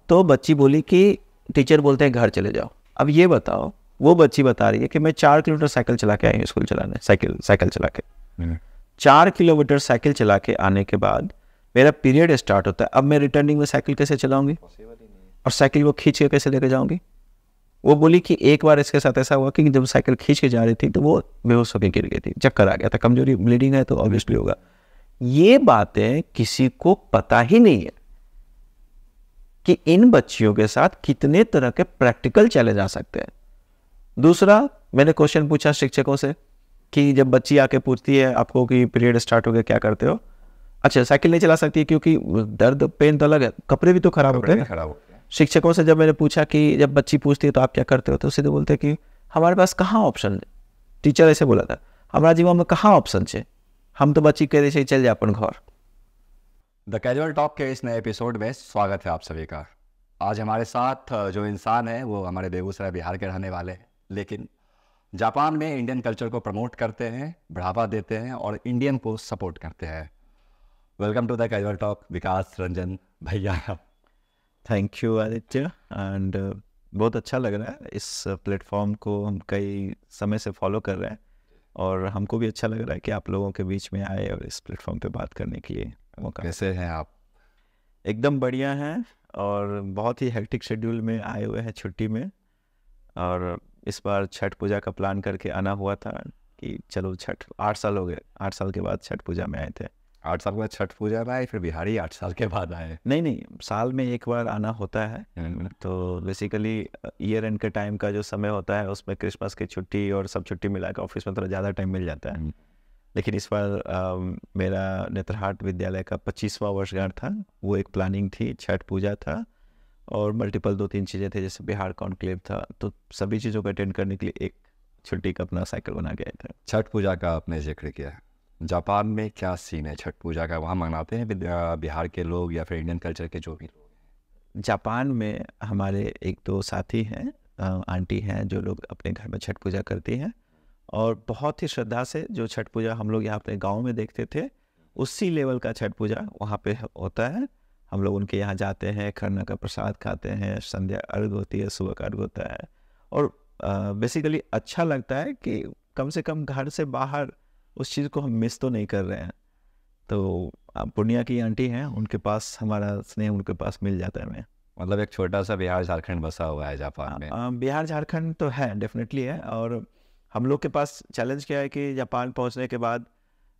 तो बच्ची बोली कि टीचर बोलते हैं घर चले जाओ। अब ये बताओ, वो बच्ची बता रही है कि मैं 4 किलोमीटर साइकिल चला के आई हूँ स्कूल चलाने, साइकिल चला के 4 किलोमीटर साइकिल चला के आने के बाद मेरा पीरियड स्टार्ट होता है। अब मैं रिटर्निंग में साइकिल कैसे चलाऊंगी और साइकिल को खींच के कैसे लेके जाऊंगी? वो बोली कि एक बार इसके साथ ऐसा हुआ कि जब साइकिल खींच के जा रही थी तो वो बेहोश होकर गिर गई थी, चक्कर आ गया था, कमजोरी ब्लीडिंग है तो ऑब्वियसली होगा। ये बातें किसी को पता ही नहीं है कि इन बच्चियों के साथ कितने तरह के प्रैक्टिकल चैलेंज आ सकते हैं। दूसरा, मैंने क्वेश्चन पूछा शिक्षकों से कि जब बच्ची आके पूछती है आपको कि पीरियड स्टार्ट हो गया क्या करते हो? अच्छा, साइकिल नहीं चला सकती क्योंकि दर्द पेन तो अलग है, कपड़े भी तो खराब होते हैं। शिक्षकों से जब मैंने पूछा कि जब बच्ची पूछती है तो आप क्या करते हो, तो सीधे बोलते हैं कि हमारे पास कहाँ ऑप्शन है। टीचर ऐसे बोला था, हमारा जीवन में कहाँ ऑप्शन है, हम तो बच्ची कह रही चल जाए अपन घर। द कैजुअल टॉक के इस नए एपिसोड में स्वागत है आप सभी का। आज हमारे साथ जो इंसान है वो हमारे बेगूसराय बिहार के रहने वाले हैं, लेकिन जापान में इंडियन कल्चर को प्रमोट करते हैं, बढ़ावा देते हैं और इंडियन को सपोर्ट करते हैं। Welcome to the casual talk Vikas Ranjan भैया। थैंक यू आदित्य, एंड बहुत अच्छा लग रहा है। इस प्लेटफॉर्म को हम कई समय से फॉलो कर रहे हैं और हमको भी अच्छा लग रहा है कि आप लोगों के बीच में आए और इस प्लेटफॉर्म पे बात करने के लिए मौका। कैसे हैं आप? एकदम बढ़िया हैं और बहुत ही हेक्टिक शेड्यूल में आए हुए हैं छुट्टी में। और इस बार छठ पूजा का प्लान करके आना हुआ था कि चलो छठ, 8 साल हो गए, 8 साल के बाद छठ पूजा में आए थे। 8 साल के बाद छठ पूजा में आए, फिर बिहारी 8 साल के बाद आए? नहीं, साल में एक बार आना होता है। तो बेसिकली ईयर एंड के टाइम का जो समय होता है उसमें क्रिसमस की छुट्टी और सब छुट्टी मिला के ऑफिस में थोड़ा ज़्यादा टाइम मिल जाता है। लेकिन इस बार मेरा नेत्रहाट विद्यालय का 25वां वर्षगांठ था, वो एक प्लानिंग थी, छठ पूजा था और मल्टीपल 2-3 चीज़ें थे, जैसे बिहार कॉन्क्लेव था, तो सभी चीज़ों को अटेंड करने के लिए एक छुट्टी का अपना साइकिल बना के आए थे। छठ पूजा का आपने जिक्र किया, जापान में क्या सीन है छठ पूजा का? वहाँ मनाते हैं बिहार के लोग या फिर इंडियन कल्चर के जो भी लोग हैं? जापान में हमारे 1-2 साथी हैं, आंटी हैं, जो लोग अपने घर में छठ पूजा करती हैं और बहुत ही श्रद्धा से जो छठ पूजा हम लोग यहाँ अपने गांव में देखते थे उसी लेवल का छठ पूजा वहाँ पे होता है। हम लोग उनके यहाँ जाते हैं, खरना का प्रसाद खाते हैं, संध्या अर्घ होती है, सुबह का अर्घ होता है और बेसिकली अच्छा लगता है कि कम से कम घर से बाहर उस चीज़ को हम मिस तो नहीं कर रहे हैं। तो पूर्णिया की आंटी हैं, उनके पास हमारा स्नेह उनके पास मिल जाता है हमें। मतलब एक छोटा सा बिहार झारखंड बसा हुआ है जापान में। बिहार झारखंड तो है, डेफिनेटली है। और हम लोग के पास चैलेंज क्या है कि जापान पहुंचने के बाद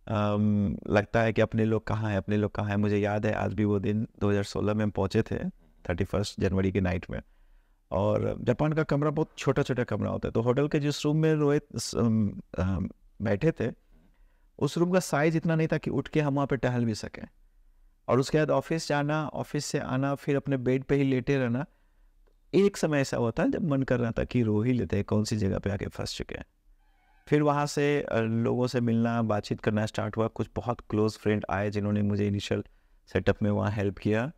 लगता है कि अपने लोग कहाँ हैं, अपने लोग कहाँ हैं। मुझे याद है आज भी वो दिन 2016 में हम पहुँचे थे 31 जनवरी की नाइट में, और जापान का कमरा बहुत छोटा छोटा कमरा होता है। तो होटल के जिस रूम में रोहित बैठे थे उस रूम का साइज़ इतना नहीं था कि उठ के हम वहाँ पे टहल भी सकें। और उसके बाद ऑफिस जाना, ऑफिस से आना, फिर अपने बेड पे ही लेटे रहना। एक समय ऐसा होता है जब मन कर रहा था कि रो ही लेते हैं, कौन सी जगह पे आके फंस चुके हैं। फिर वहाँ से लोगों से मिलना, बातचीत करना स्टार्ट हुआ। कुछ बहुत क्लोज फ्रेंड आए जिन्होंने मुझे इनिशियल सेटअप में वहाँ हेल्प किया।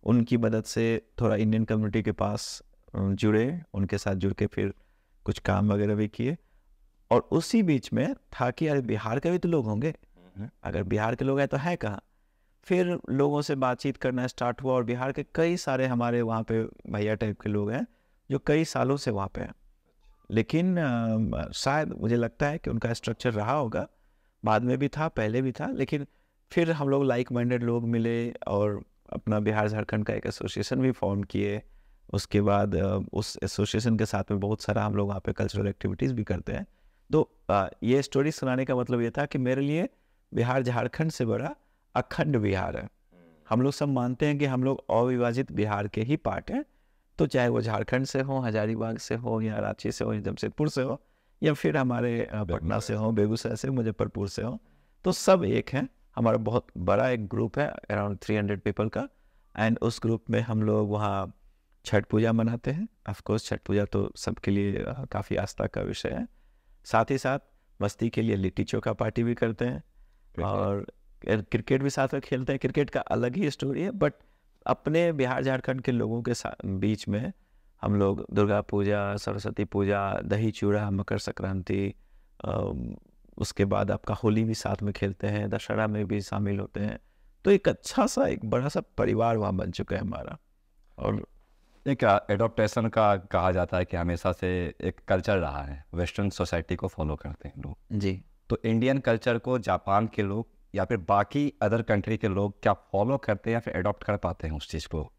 उनकी मदद से थोड़ा इंडियन कम्युनिटी के पास जुड़े, उनके साथ जुड़ के फिर कुछ काम वगैरह भी किए। और उसी बीच में था कि अरे बिहार के भी तो लोग होंगे, अगर बिहार के लोग हैं तो है कहाँ। फिर लोगों से बातचीत करना स्टार्ट हुआ और बिहार के कई सारे हमारे वहाँ पे भैया टाइप के लोग हैं जो कई सालों से वहाँ पे हैं। लेकिन शायद मुझे लगता है कि उनका स्ट्रक्चर रहा होगा, बाद में भी था, पहले भी था, लेकिन फिर हम लोग लाइक माइंडेड लोग मिले और अपना बिहार झारखंड का एक एसोसिएशन भी फॉर्म किए। उसके बाद उस एसोसिएशन के साथ में बहुत सारा हम लोग वहाँ पे कल्चरल एक्टिविटीज़ भी करते हैं। तो ये स्टोरी सुनाने का मतलब ये था कि मेरे लिए बिहार झारखंड से बड़ा अखंड बिहार है। हम लोग सब मानते हैं कि हम लोग अविभाजित बिहार के ही पार्ट हैं। तो चाहे वो झारखंड से हो, हजारीबाग से हो, या रांची से हो, या जमशेदपुर से हो, या फिर हमारे पटना से हो, बेगूसराय से, मुजफ्फरपुर से हो, तो सब एक हैं। हमारा बहुत बड़ा एक ग्रुप है, अराउंड 300 पीपल का। एंड उस ग्रुप में हम लोग वहाँ छठ पूजा मनाते हैं। ऑफकोर्स छठ पूजा तो सबके लिए काफ़ी आस्था का विषय है। साथ ही साथ मस्ती के लिए लिट्टी चोखा पार्टी भी करते हैं और क्रिकेट भी साथ में खेलते हैं। क्रिकेट का अलग ही स्टोरी है, बट अपने बिहार झारखंड के लोगों के बीच में हम लोग दुर्गा पूजा, सरस्वती पूजा, दही चूड़ा, मकर संक्रांति, उसके बाद आपका होली भी साथ में खेलते हैं, दशहरा में भी शामिल होते हैं। तो एक अच्छा सा, एक बड़ा सा परिवार वहाँ बन चुका है हमारा। और एक एडॉप्टेशन का कहा जाता है कि हमेशा से एक कल्चर रहा है, वेस्टर्न सोसाइटी को फॉलो करते हैं लोग। जी। तो इंडियन कल्चर को जापान के लोग या फिर बाकी अदर कंट्री के लोग क्या फॉलो करते हैं या फिर अडॉप्ट कर पाते हैं उस चीज़ को?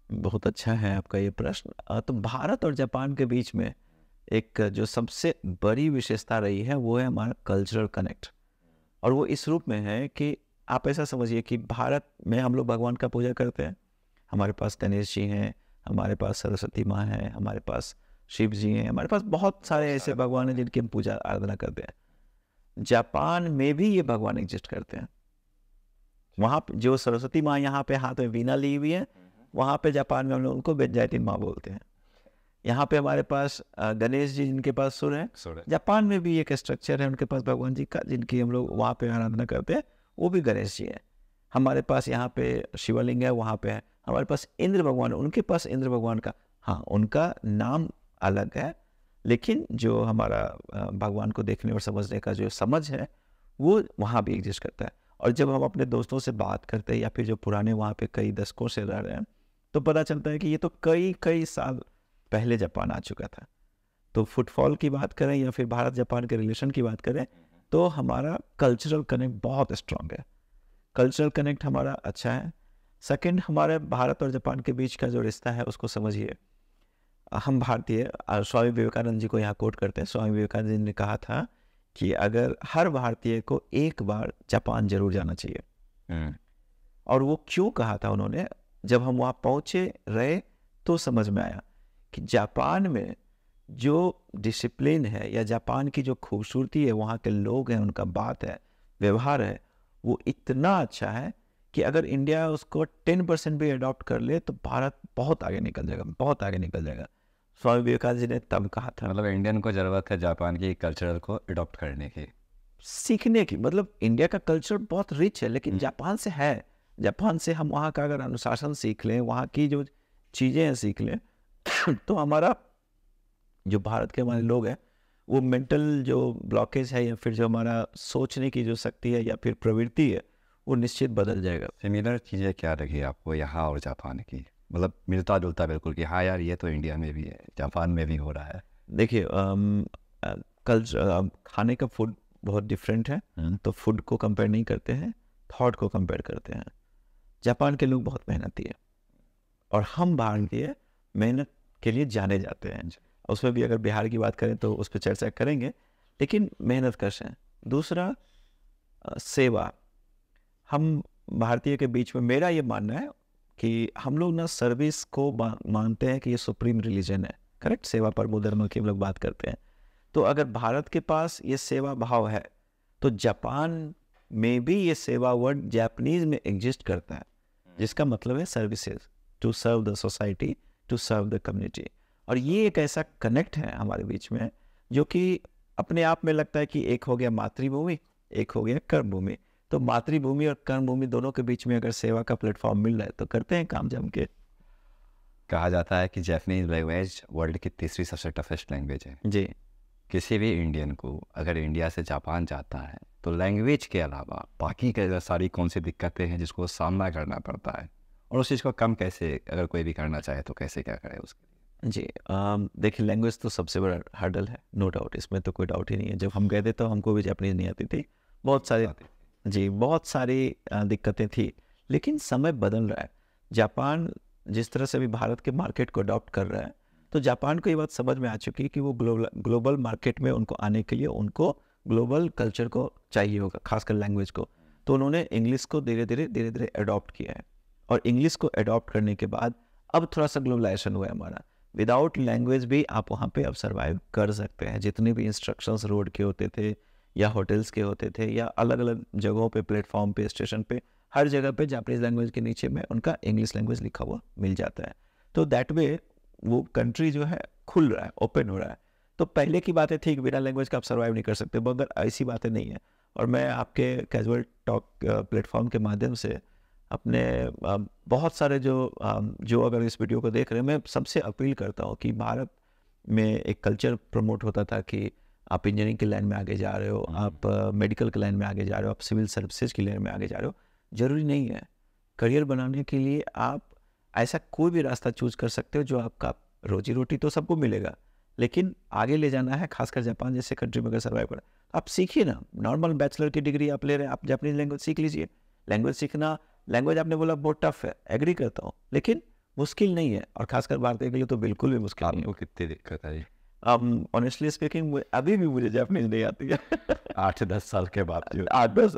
बहुत अच्छा है आपका ये प्रश्न। तो भारत और जापान के बीच में एक जो सबसे बड़ी विशेषता रही है वो है हमारा कल्चरल कनेक्ट। और वो इस रूप में है कि आप ऐसा समझिए कि भारत में हम लोग भगवान का पूजा करते हैं। हमारे पास गणेश जी हैं, हमारे पास सरस्वती माँ हैं, हमारे पास शिव जी हैं, हमारे पास बहुत सारे ऐसे भगवान हैं जिनकी हम पूजा आराधना करते हैं। जापान में भी ये भगवान एग्जिस्ट करते हैं। वहाँ पे जो सरस्वती माँ यहाँ पे हाथ में वीणा ली हुई है, वहाँ पे जापान में हम लोग उनको बेंजाइटिन माँ बोलते हैं। यहाँ पे हमारे पास गणेश जी जिनके पास सुर है, जापान में भी एक स्ट्रक्चर है उनके पास भगवान जी का जिनकी हम लोग वहाँ पे आराधना करते हैं, वो भी गणेश जी है। हमारे पास यहाँ पे शिवलिंग है, वहाँ पे है। हमारे पास इंद्र भगवान है, उनके पास इंद्र भगवान का, हाँ, उनका नाम अलग है, लेकिन जो हमारा भगवान को देखने और समझने का जो समझ है वो वहाँ भी एग्जिस्ट करता है। और जब हम अपने दोस्तों से बात करते हैं या फिर जो पुराने वहाँ पे कई दशकों से रह रहे हैं, तो पता चलता है कि ये तो कई कई साल पहले जापान आ चुका था। तो फुटफॉल की बात करें या फिर भारत जापान के रिलेशन की बात करें, तो हमारा कल्चरल कनेक्ट बहुत स्ट्रांग है। कल्चरल कनेक्ट हमारा अच्छा है। सेकंड, हमारे भारत और जापान के बीच का जो रिश्ता है उसको समझिए। हम भारतीय, स्वामी विवेकानंद जी को यहाँ कोट करते हैं। स्वामी विवेकानंद जी ने कहा था कि अगर हर भारतीय को एक बार जापान जरूर जाना चाहिए। और वो क्यों कहा था उन्होंने, जब हम वहाँ पहुँचे रहे तो समझ में आया कि जापान में जो डिसिप्लिन है या जापान की जो खूबसूरती है, वहाँ के लोग हैं, उनका बात है, व्यवहार है, वो इतना अच्छा है कि अगर इंडिया उसको 10% भी अडॉप्ट कर ले तो भारत बहुत आगे निकल जाएगा, बहुत आगे निकल जाएगा। स्वामी विवेकानंद जी ने तब कहा था। मतलब इंडियन को ज़रूरत है जापान की कल्चर को अडॉप्ट करने की, सीखने की। मतलब इंडिया का कल्चर बहुत रिच है, लेकिन जापान से है। जापान से हम वहाँ का अगर अनुशासन सीख लें, वहाँ की जो चीज़ें हैं सीख लें, तो हमारा जो भारत के हमारे लोग हैं, वो मेंटल जो ब्लॉकेज है या फिर जो हमारा सोचने की जो शक्ति है या फिर प्रवृत्ति है, वो निश्चित बदल जाएगा। सिमिलर चीज़ें क्या लगी आपको यहाँ और जापान की? मतलब मिलता जुलता बिल्कुल कि हाँ यार ये तो इंडिया में भी है, जापान में भी हो रहा है। देखिए, खाने का फूड बहुत डिफरेंट है, तो फूड को कंपेयर नहीं करते हैं, थॉट को कंपेयर करते हैं। जापान के लोग बहुत मेहनती है और हम भारतीय मेहनत के लिए जाने जाते हैं। उसमें भी अगर बिहार की बात करें तो उस पर चर्चा करेंगे, लेकिन मेहनत कश है। दूसरा, सेवा। हम भारतीय के बीच में मेरा ये मानना है कि हम लोग ना सर्विस को मानते हैं कि ये सुप्रीम रिलीजन है। करेक्ट, सेवा परमो धर्म की हम लोग बात करते हैं। तो अगर भारत के पास ये सेवा भाव है, तो जापान में भी ये सेवा वर्ड जापानीज में एग्जिस्ट करता है, जिसका मतलब है services, to serve the society, to serve the community. और ये एक ऐसा कनेक्ट है हमारे बीच में जो कि अपने आप में लगता है कि एक हो गया मातृभूमि, एक हो गया कर्म भूमि। तो मातृभूमि और कर्म भूमि दोनों के बीच में अगर सेवा का प्लेटफॉर्म मिल रहा है तो करते हैं काम जम के। कहा जाता है कि जापानीज लैंग्वेज वर्ल्ड की तीसरी सबसे टफेस्ट लैंग्वेज है जी। किसी भी इंडियन को अगर इंडिया से जापान जाता है तो लैंग्वेज के अलावा बाकी के सारी कौन सी दिक्कतें हैं जिसको सामना करना पड़ता है, और उस चीज़ को कम कैसे अगर कोई भी करना चाहे तो कैसे क्या करे उसके लिए? जी, देखिए, लैंग्वेज तो सबसे बड़ा हर्डल है, नो डाउट, इसमें तो कोई डाउट ही नहीं है। जब हम गए थे तो हमको भी जापानीज नहीं आती थी, बहुत सारी दिक्कतें थी, लेकिन समय बदल रहा है। जापान जिस तरह से भी भारत के मार्केट को अडॉप्ट कर रहा है, तो जापान को ये बात समझ में आ चुकी है कि वो ग्लोबल मार्केट में उनको आने के लिए उनको ग्लोबल कल्चर को चाहिए होगा, खासकर लैंग्वेज को। तो उन्होंने इंग्लिश को धीरे धीरे अडॉप्ट किया है, और इंग्लिश को अडॉप्ट करने के बाद अब थोड़ा सा ग्लोबलाइजेशन हुआ है हमारा। विदाउट लैंग्वेज भी आप वहाँ पे अब सर्वाइव कर सकते हैं। जितने भी इंस्ट्रक्शंस रोड के होते थे या होटल्स के होते थे या अलग अलग जगहों पे, प्लेटफॉर्म पे, स्टेशन पे, हर जगह पे जापानीज लैंग्वेज के नीचे में उनका इंग्लिश लैंग्वेज लिखा हुआ मिल जाता है। तो दैट वे वो कंट्री जो है खुल रहा है, ओपन हो रहा है। तो पहले की बातें थी कि बिना लैंग्वेज का आप सर्वाइव नहीं कर सकते, मगर ऐसी बातें नहीं है। और मैं आपके कैजुअल टॉक प्लेटफॉर्म के माध्यम से अपने बहुत सारे जो अगर इस वीडियो को देख रहे हैं, मैं सबसे अपील करता हूँ कि भारत में एक कल्चर प्रमोट होता था कि आप इंजीनियरिंग की लाइन में आगे जा रहे हो, आप मेडिकल की लाइन में आगे जा रहे हो, आप सिविल सर्विसेज की लाइन में आगे जा रहे हो। ज़रूरी नहीं है। करियर बनाने के लिए आप ऐसा कोई भी रास्ता चूज कर सकते हो जो आपका रोजी रोटी तो सबको मिलेगा, लेकिन आगे ले जाना है, खासकर जापान जैसे कंट्री में अगर सर्वाइव करना, आप सीखिए ना। नॉर्मल बैचलर की डिग्री आप ले रहे हैं, आप जापानीज लैंग्वेज सीख लीजिए। लैंग्वेज सीखना, लैंग्वेज आपने बोला बहुत टफ है, एग्री करता हूँ, लेकिन मुश्किल नहीं है, और खासकर भारतीय के लिए तो बिल्कुल भी मुश्किल नहीं आपको कितनी दिक्कत आई? है। ऑनेस्टली स्पीकिंग अभी भी मुझे जापानीज नहीं आती है। 8-10 साल के बाद जो 8-10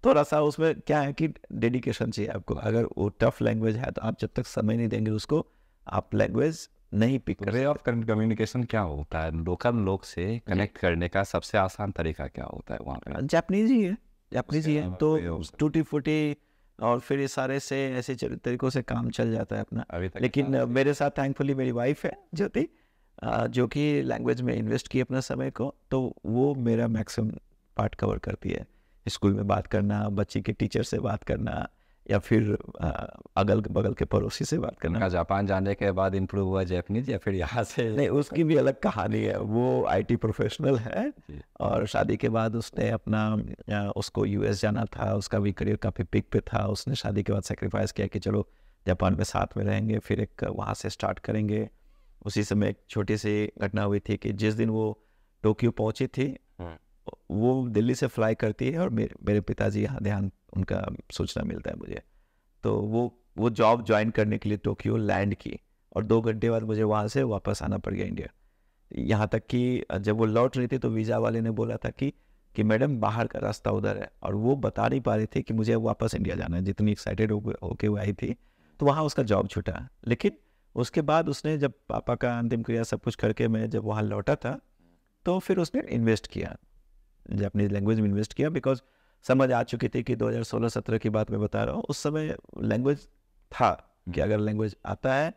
थोड़ा सा उसमें क्या है कि डेडिकेशन चाहिए आपको। अगर वो टफ लैंग्वेज है तो आप जब तक समय नहीं देंगे उसको, आप लैंग्वेज नहीं पिक कर वे ऑफ कम्युनिकेशन क्या होता है? लोकल लोग से कनेक्ट करने का सबसे आसान तरीका क्या होता है वहाँ पे? सकते। जापानीज ही है, जापानीज ही है, अलावा तो कोई और? टूटी फूटी और फिर ये सारे से ऐसे तरीकों से काम चल जाता है अपना। अभी तक लेकिन मेरे साथ थैंकफुली मेरी वाइफ है ज्योति, जो कि लैंग्वेज में इन्वेस्ट की अपना समय को, तो वो मेरा मैक्सिमम पार्ट कवर करती है। स्कूल में बात करना, बच्ची के टीचर से बात करना, या फिर अगल बगल के पड़ोसी से बात करना। उनका जापान जाने के बाद इम्प्रूव हुआ जापानीज, या फिर यहाँ से? नहीं, उसकी भी अलग कहानी है। वो आईटी प्रोफेशनल है, और शादी के बाद उसने अपना उसको यूएस जाना था, उसका भी करियर काफ़ी पिक पे था। उसने शादी के बाद सेक्रीफाइस किया कि चलो जापान में साथ में रहेंगे, फिर एक वहाँ से स्टार्ट करेंगे। उसी समय एक छोटी सी घटना हुई थी कि जिस दिन वो टोक्यो पहुंची थी, वो दिल्ली से फ्लाई करती है, और मेरे पिताजी यहाँ ध्यान उनका सूचना मिलता है मुझे। तो वो जॉब ज्वाइन करने के लिए टोक्यो लैंड की, और 2 घंटे बाद मुझे वहाँ से वापस आना पड़ गया इंडिया। यहाँ तक कि जब वो लौट रही थी तो वीज़ा वाले ने बोला था कि मैडम बाहर का रास्ता उधर है, और वो बता नहीं पा रही थी कि मुझे वापस इंडिया जाना है। जितनी एक्साइटेड होके वो आई थी, तो वहाँ उसका जॉब छूटा। लेकिन उसके बाद उसने जब पापा का अंतिम क्रिया सब कुछ करके मैं जब वहाँ लौटा था, तो फिर उसने इन्वेस्ट किया, जापानीज लैंग्वेज में इन्वेस्ट किया, बिकॉज समझ आ चुकी थी कि 2016-17 की बात मैं बता रहा हूँ, उस समय लैंग्वेज था कि अगर लैंग्वेज आता है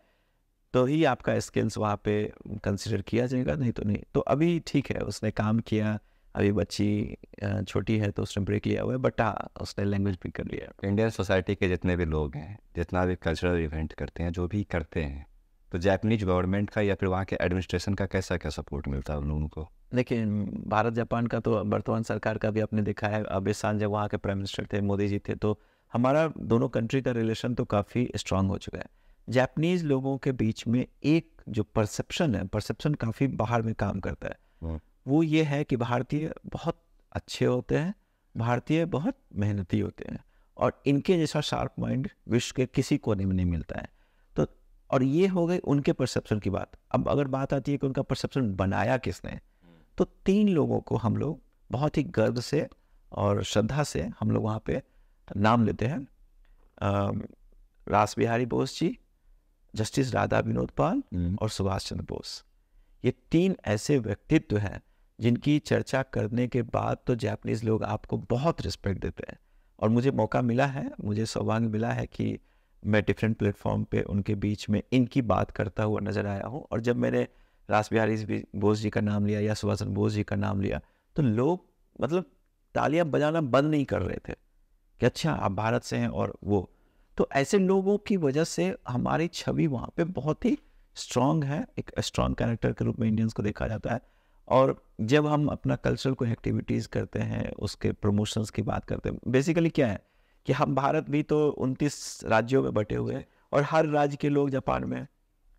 तो ही आपका स्किल्स वहाँ पे कंसिडर किया जाएगा, नहीं तो नहीं। तो अभी ठीक है, उसने काम किया। अभी बच्ची छोटी है तो उसने ब्रेक लिया हुआ है, बट हाँ, उसने लैंग्वेज भी कर लिया। इंडियन सोसाइटी के जितने भी लोग हैं, जितना भी कल्चरल इवेंट करते हैं, जो भी करते हैं, तो जापानीज गवर्नमेंट का या फिर वहाँ के एडमिनिस्ट्रेशन का कैसा क्या सपोर्ट मिलता है उन लोगों को? लेकिन भारत जापान का तो वर्तमान सरकार का भी आपने देखा है। अब इस साल जब वहाँ के प्राइम मिनिस्टर थे, मोदी जी थे, तो हमारा दोनों कंट्री का रिलेशन तो काफ़ी स्ट्रांग हो चुका है। जापानीज लोगों के बीच में एक जो परसेप्शन है, परसेप्शन काफ़ी बाहर में काम करता है। वो ये है कि भारतीय बहुत अच्छे होते हैं, भारतीय बहुत मेहनती होते हैं, और इनके जैसा शार्प माइंड विश्व के किसी कोने में नहीं मिलता है। तो और ये हो गई उनके परसेप्शन की बात। अब अगर बात आती है कि उनका परसेप्शन बनाया किसने, तो 3 लोगों को हम लोग बहुत ही गर्व से और श्रद्धा से हम लोग वहाँ पे नाम लेते हैं। रास बिहारी बोस जी, जस्टिस राधा विनोद पाल और सुभाष चंद्र बोस। ये 3 ऐसे व्यक्तित्व हैं जिनकी चर्चा करने के बाद तो जापानीज लोग आपको बहुत रिस्पेक्ट देते हैं। और मुझे मौका मिला है, मुझे सौभाग्य मिला है कि मैं डिफरेंट प्लेटफॉर्म पे उनके बीच में इनकी बात करता हुआ नजर आया हूँ। और जब मैंने रास बिहारी बोस जी का नाम लिया या सुभाष चंद्र बोस जी का नाम लिया, तो लोग मतलब तालियां बजाना बंद नहीं कर रहे थे कि अच्छा आप भारत से हैं। और वो तो ऐसे लोगों की वजह से हमारी छवि वहाँ पे बहुत ही स्ट्रांग है, एक स्ट्रांग कैरेक्टर के रूप में इंडियंस को देखा जाता है। और जब हम अपना कल्चरल को एक्टिविटीज़ करते हैं, उसके प्रमोशंस की बात करते हैं, बेसिकली क्या है कि हम भारत भी तो 29 राज्यों में बटे हुए हैं, और हर राज्य के लोग जापान में हैं।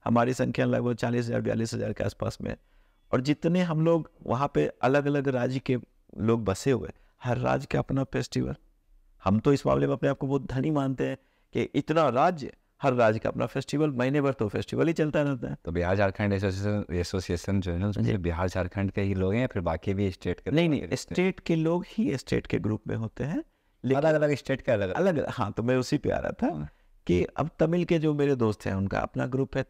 हमारी संख्या लगभग 40,000-42,000 के आसपास में है। और जितने हम लोग वहाँ पे अलग अलग राज्य के लोग बसे हुए, हर राज्य का अपना फेस्टिवल। हम तो इस मामले में अपने आप को बहुत धनी मानते हैं कि इतना राज्य, हर राज्य का अपना फेस्टिवल, महीने भर तो फेस्टिवल ही चलता रहता है। तो बिहार झारखंड एसोसिएशन जो है ना, उसमें बिहार झारखंड के ही लोग हैं या फिर बाकी भी स्टेट के? नहीं, स्टेट के लोग ही स्टेट के ग्रुप में होते हैं, अलग अलग स्टेट के अलग अलग। हाँ, तो मैं उसी पे आ रहा था कि अब तमिल के जो मेरे दोस्त हैं उनका अपना ग्रुप है,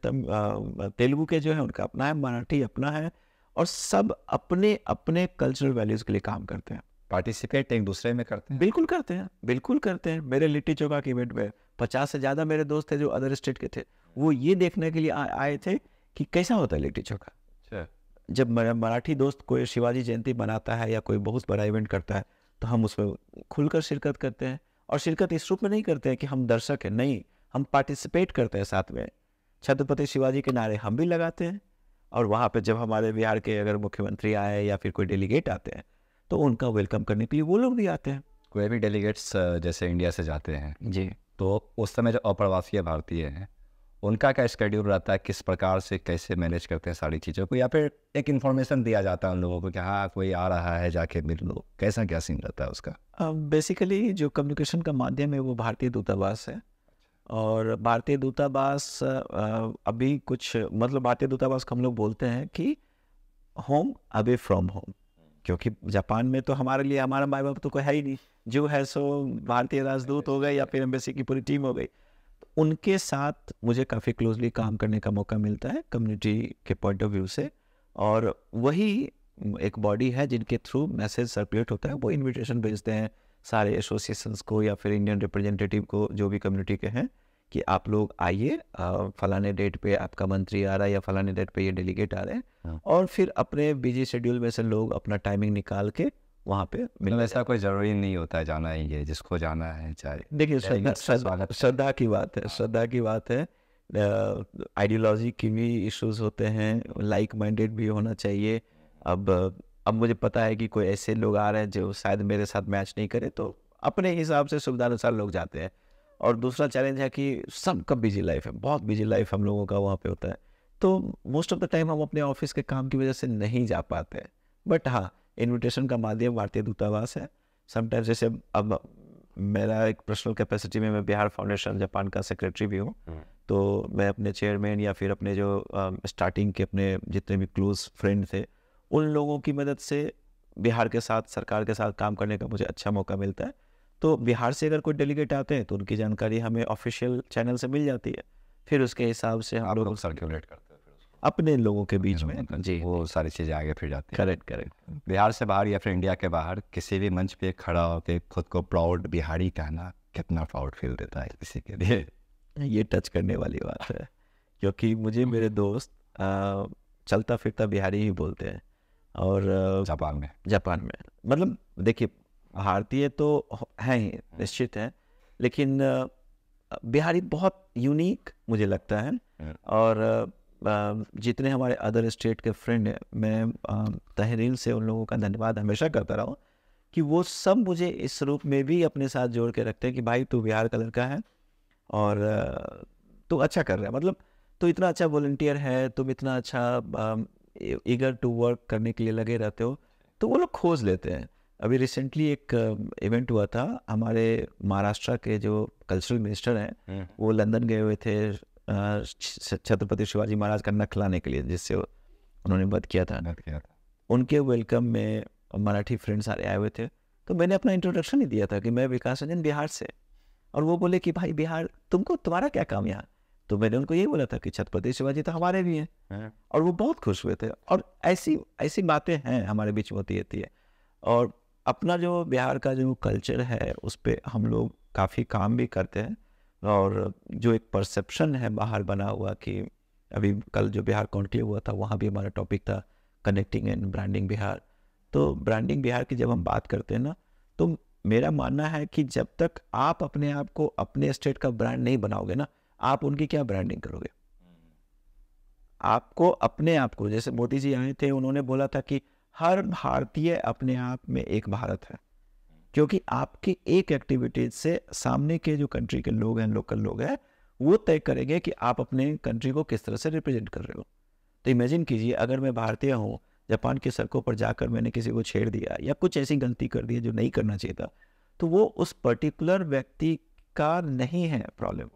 तेलुगु के जो है उनका अपना है, मराठी अपना है, और सब अपने अपने कल्चरल वैल्यूज के लिए काम करते हैं। पार्टिसिपेट एक दूसरे में करते हैं? बिल्कुल करते हैं, बिल्कुल करते हैं। मेरे लिट्टी चोखा के इवेंट में 50 से ज़्यादा मेरे दोस्त थे जो अदर स्टेट के थे। वो ये देखने के लिए आए थे कि कैसा होता है लिट्टी चोखा। अच्छा। जब मेरा मराठी दोस्त कोई शिवाजी जयंती मनाता है या कोई बहुत बड़ा इवेंट करता है, तो हम उसमें खुलकर शिरकत करते हैं। और शिरकत इस रूप में नहीं करते हैं कि हम दर्शक हैं, नहीं, हम पार्टिसिपेट करते हैं साथ में। छत्रपति शिवाजी के नारे हम भी लगाते हैं, और वहाँ पे जब हमारे बिहार के अगर मुख्यमंत्री आए या फिर कोई डेलीगेट आते हैं, तो उनका वेलकम करने के लिए वो लोग भी आते हैं। कोई भी डेलीगेट्स जैसे इंडिया से जाते हैं जी, तो उस समय जो अप्रवासी भारतीय हैं उनका क्या स्केड्यूल रहता है, किस प्रकार से कैसे मैनेज करते हैं सारी चीज़ों को, या फिर एक इन्फॉर्मेशन दिया जाता है उन लोगों को कि हाँ कोई आ रहा है जाके मिल लो, कैसा क्या सीन रहता है उसका? बेसिकली जो कम्युनिकेशन का माध्यम है वो भारतीय दूतावास है। और भारतीय दूतावास अभी कुछ मतलब भारतीय दूतावास को हम लोग बोलते हैं कि होम अवे फ्रॉम होम, क्योंकि जापान में तो हमारे लिए हमारा माई बाप तो कोई है ही नहीं, जो है सो भारतीय राजदूत हो गए या फिर एम्बेसी की पूरी टीम हो गई। तो उनके साथ मुझे काफ़ी क्लोजली काम करने का मौका मिलता है कम्युनिटी के पॉइंट ऑफ व्यू से। और वही एक बॉडी है जिनके थ्रू मैसेज सर्कुलेट होता है, वो इनविटेशन भेजते हैं सारे एसोसिएशंस को या फिर इंडियन रिप्रेजेंटेटिव को जो भी कम्युनिटी के हैं कि आप लोग आइए, फलाने डेट पे आपका मंत्री आ रहा है या फलाने डेट पे ये डेलीगेट आ रहे हैं। और फिर अपने बिजी शेड्यूल में से लोग अपना टाइमिंग निकाल के वहाँ पे मतलब ऐसा कोई ज़रूरी नहीं होता है जाना ही है, जिसको जाना है चाहे। देखिए श्रद्धा की बात है, श्रद्धा की बात है। आइडियोलॉजी की भी इश्यूज होते हैं, लाइक माइंडेड भी होना चाहिए। अब मुझे पता है कि कोई ऐसे लोग आ रहे हैं जो शायद मेरे साथ मैच नहीं करे, तो अपने हिसाब से सुविधानुसार लोग जाते हैं। और दूसरा चैलेंज है कि सबका बिजी लाइफ है, बहुत बिजी लाइफ हम लोगों का वहाँ पे होता है, तो मोस्ट ऑफ द टाइम हम अपने ऑफिस के काम की वजह से नहीं जा पाते हैं। बट हाँ, इनविटेशन का माध्यम भारतीय दूतावास है। समटाइम्स जैसे अब मेरा एक पर्सनल कैपेसिटी में मैं बिहार फाउंडेशन जापान का सेक्रेटरी भी हूँ, तो मैं अपने चेयरमैन या फिर अपने जो स्टार्टिंग के अपने जितने भी क्लोज फ्रेंड थे उन लोगों की मदद से बिहार के साथ, सरकार के साथ काम करने का मुझे अच्छा मौका मिलता है। तो बिहार से अगर कोई डेलीगेट आते हैं तो उनकी जानकारी हमें ऑफिशियल चैनल से मिल जाती है, फिर उसके हिसाब से हम लोग सर्कुलेट करते हैं फिर उसको अपने लोगों के बीच में। जी, वो सारी चीज़ें आगे फिर जाती हैं। Correct correct. बिहार से बाहर या फिर इंडिया के बाहर किसी भी मंच पे खड़ा होकर खुद को प्राउड बिहारी कहना कितना प्राउड फील देता है किसी के लिए? ये टच करने वाली बात है, क्योंकि मुझे मेरे दोस्त चलता फिरता बिहारी ही बोलते हैं। और जापान में मतलब देखिए, भारतीय तो हैं ही, निश्चित है, लेकिन बिहारी बहुत यूनिक मुझे लगता है। और जितने हमारे अदर स्टेट के फ्रेंड हैं, मैं तहे दिल से उन लोगों का धन्यवाद हमेशा करता रहा हूँ कि वो सब मुझे इस रूप में भी अपने साथ जोड़ के रखते हैं कि भाई तू बिहार का लड़का है और तू अच्छा कर रहा है, मतलब तो इतना अच्छा वॉलंटियर है, तुम इतना अच्छा ईगर टू वर्क करने के लिए लगे रहते हो, तो वो लोग खोज लेते हैं। अभी रिसेंटली एक इवेंट हुआ था, हमारे महाराष्ट्र के जो कल्चरल मिनिस्टर हैं वो लंदन गए हुए थे छत्रपति शिवाजी महाराज का नख लाने के लिए, जिससे उन्होंने वध किया था। उनके वेलकम में मराठी फ्रेंड्स सारे आए हुए थे, तो मैंने अपना इंट्रोडक्शन ही दिया था कि मैं विकास रंजन बिहार से। और वो बोले कि भाई बिहार तुम्हारा क्या काम यहाँ? तो मैंने उनको यही बोला था कि छत्रपति शिवाजी तो हमारे भी हैं। और वो बहुत खुश हुए थे। और ऐसी बातें हैं हमारे बीच में होती रहती है। और अपना जो बिहार का जो कल्चर है उस पर हम लोग काफ़ी काम भी करते हैं। और जो एक परसेप्शन है बाहर बना हुआ कि अभी कल जो बिहार कॉन्क्लेव हुआ था वहाँ भी हमारा टॉपिक था कनेक्टिंग एंड ब्रांडिंग बिहार। तो ब्रांडिंग बिहार की जब हम बात करते हैं ना, तो मेरा मानना है कि जब तक आप अपने आप को अपने स्टेट का ब्रांड नहीं बनाओगे ना, आप उनकी क्या ब्रांडिंग करोगे? आपको अपने आप को, जैसे मोदी जी आए थे, उन्होंने बोला था कि हर भारतीय अपने आप में एक भारत है, क्योंकि आपकी एक एक्टिविटीज से सामने के जो कंट्री के लोग हैं, लोकल लोग हैं, वो तय करेंगे कि आप अपने कंट्री को किस तरह से रिप्रेजेंट कर रहे हो। तो इमेजिन कीजिए, अगर मैं भारतीय हूँ, जापान की सड़कों पर जाकर मैंने किसी को छेड़ दिया या कुछ ऐसी गलती कर दी जो नहीं करना चाहिए था, तो वो उस पर्टिकुलर व्यक्ति का नहीं है प्रॉब्लम,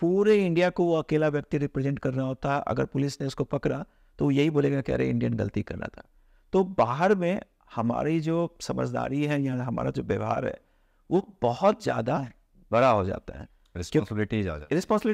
पूरे इंडिया को वो अकेला व्यक्ति रिप्रेजेंट कर रहा होता। अगर पुलिस ने उसको पकड़ा तो वो यही बोलेगा कि अरे इंडियन गलती कर रहा था। तो बाहर में हमारी जो समझदारी है या हमारा जो व्यवहार है वो बहुत ज़्यादा बड़ा हो जाता है, रिस्पॉन्सिबिलिटी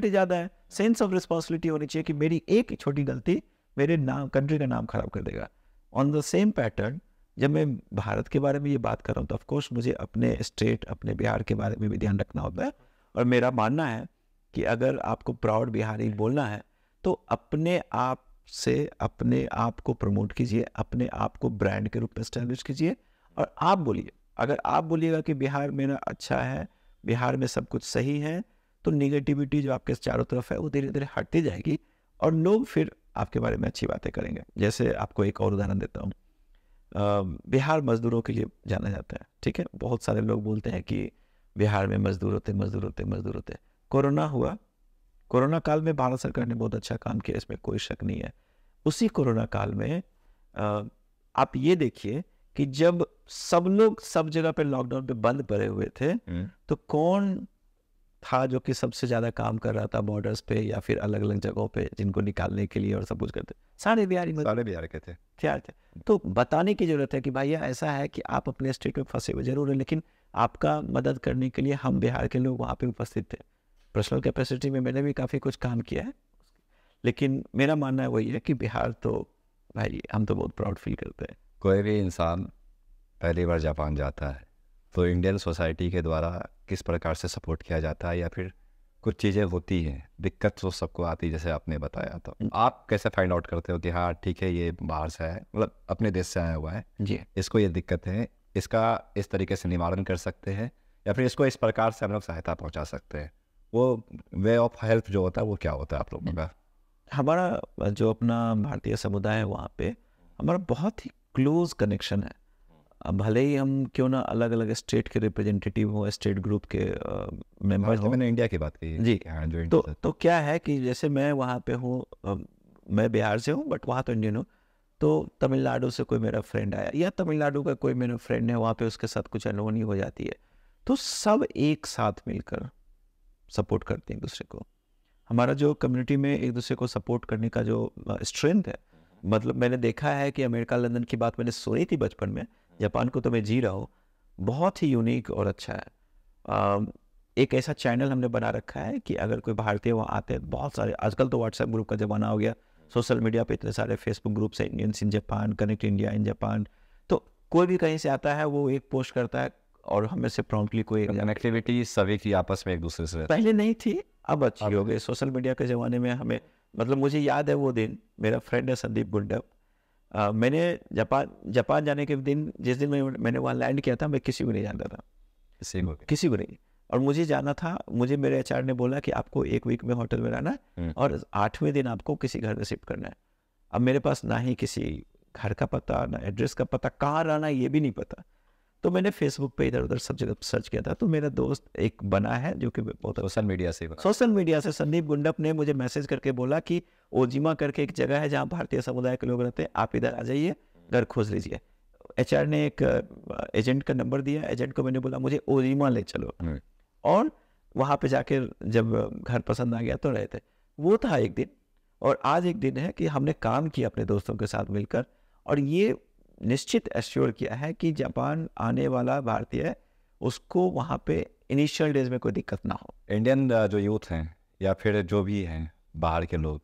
ज़्यादा है, सेंस ऑफ रिस्पॉन्सिबिलिटी होनी चाहिए कि मेरी एक छोटी गलती मेरे नाम, कंट्री का नाम खराब कर देगा। ऑन द सेम पैटर्न, जब मैं भारत के बारे में ये बात कर रहा हूँ तो ऑफकोर्स मुझे अपने स्टेट, अपने बिहार के बारे में भी ध्यान रखना होता है। और मेरा मानना है कि अगर आपको प्राउड बिहारी बोलना है तो अपने आप से अपने आप को प्रमोट कीजिए, अपने आप को ब्रांड के रूप में एस्टैब्लिश कीजिए और आप बोलिए। अगर आप बोलिएगा कि बिहार मेरा अच्छा है, बिहार में सब कुछ सही है, तो निगेटिविटी जो आपके चारों तरफ है वो धीरे धीरे हटती जाएगी और लोग फिर आपके बारे में अच्छी बातें करेंगे। जैसे आपको एक और उदाहरण देता हूँ, बिहार मजदूरों के लिए जाना जाता है, ठीक है। बहुत सारे लोग बोलते हैं कि बिहार में मजदूर होते। कोरोना हुआ, कोरोना काल में भारत सरकार ने बहुत अच्छा काम किया, इसमें कोई शक नहीं है। उसी कोरोना काल में आप ये देखिए कि जब सब लोग सब जगह पे लॉकडाउन पे बंद पड़े हुए थे, तो कौन था जो कि सबसे ज़्यादा काम कर रहा था बॉर्डर्स पे या फिर अलग अलग जगहों पे, जिनको निकालने के लिए और सब कुछ करते? सारे बिहारी के थे। क्या थे। तो बताने की ज़रूरत है कि भैया ऐसा है कि आप अपने स्टेट में फंसे हुए जरूर है, लेकिन आपका मदद करने के लिए हम बिहार के लोग वहाँ पे उपस्थित थे। पर्सनल कैपेसिटी में मैंने भी काफ़ी कुछ काम किया है, लेकिन मेरा मानना वही है कि बिहार तो भाई हम तो बहुत प्राउड फील करते हैं। कोई भी इंसान पहली बार जापान जाता है तो इंडियन सोसाइटी के द्वारा किस प्रकार से सपोर्ट किया जाता है, या फिर कुछ चीज़ें होती हैं, दिक्कत तो सबको आती है जैसे आपने बताया, तो आप कैसे फाइंड आउट करते हो कि हाँ ठीक है ये बाहर से है, मतलब अपने देश से आया हुआ है जी, इसको ये दिक्कत है, इसका इस तरीके से निवारण कर सकते हैं, या फिर इसको इस प्रकार से हम लोग सहायता पहुंचा सकते हैं, वो वे ऑफ हेल्प जो होता है वो क्या होता है आप लोगों का? हमारा जो अपना भारतीय समुदाय है वहाँ पे हमारा बहुत ही क्लोज कनेक्शन है। अब भले ही हम क्यों ना अलग अलग स्टेट के रिप्रेजेंटेटिव हो, स्टेट ग्रुप के मेंबर हो। मैंने इंडिया की बात की जी, हाँ, जो तो क्या है कि जैसे मैं वहाँ पे हूँ, मैं बिहार से हूँ बट वहाँ तो इंडियन हूँ। तो तमिलनाडु से कोई मेरा फ्रेंड आया या तमिलनाडु का कोई मेरा फ्रेंड है वहाँ पे, उसके साथ कुछ अनहोनी हो जाती है, तो सब एक साथ मिलकर सपोर्ट करते हैं एक दूसरे को। हमारा जो कम्युनिटी में एक दूसरे को सपोर्ट करने का जो स्ट्रेंथ है, मतलब मैंने देखा है कि अमेरिका लंदन की बात मैंने सुनी थी बचपन में, जापान को तो मैं जी रहा हूँ, बहुत ही यूनिक और अच्छा है। एक ऐसा चैनल हमने बना रखा है कि अगर कोई भारतीय वहाँ आते हैं, बहुत सारे आजकल तो व्हाट्सएप ग्रुप का ज़माना हो गया, सोशल मीडिया पे इतने सारे फेसबुक ग्रुप्स हैं, Indians in Japan, connect India in Japan, तो कोई भी कहीं से आता है वो एक पोस्ट करता है और हमें से प्रॉम्प्टली कोई कनेक्टिविटी सभी की आपस में एक दूसरे से पहले नहीं थी, अब अच्छी हो गई सोशल मीडिया के ज़माने में। हमें मतलब मुझे याद है वो दिन, मेरा फ्रेंड है संदीप गुंडप, मैंने जापान जाने के दिन, जिस दिन मैंने वहाँ लैंड किया था, मैं किसी को नहीं जानता था, किसी को नहीं, और मुझे जाना था। मुझे मेरे एचआर ने बोला कि आपको 1 वीक में होटल में रहना है और 8वें दिन आपको किसी घर में शिफ्ट करना है। अब मेरे पास ना ही किसी घर का पता, ना एड्रेस का पता, कहाँ रहना ये भी नहीं पता। तो मैंने फेसबुक पे इधर उधर सब जगह सर्च किया था, तो मेरा दोस्त एक बना है जो कि बहुत सोशल मीडिया से संदीप गुंडप ने मुझे मैसेज करके बोला कि ओजिमा करके एक जगह है जहाँ भारतीय समुदाय के लोग रहते हैं, आप इधर आ जाइए, घर खोज लीजिए। एचआर ने एक एजेंट का नंबर दिया, एजेंट को मैंने बोला मुझे ओजिमा ले चलो, और वहाँ पे जाके जब घर पसंद आ गया तो रहे थे। वो था एक दिन, और आज एक दिन है कि हमने काम किया अपने दोस्तों के साथ मिलकर, और ये निश्चित एश्योर किया है कि जापान आने वाला भारतीय उसको वहाँ पे इनिशियल डेज में कोई दिक्कत ना हो। इंडियन जो यूथ हैं या फिर जो भी हैं बाहर के लोग,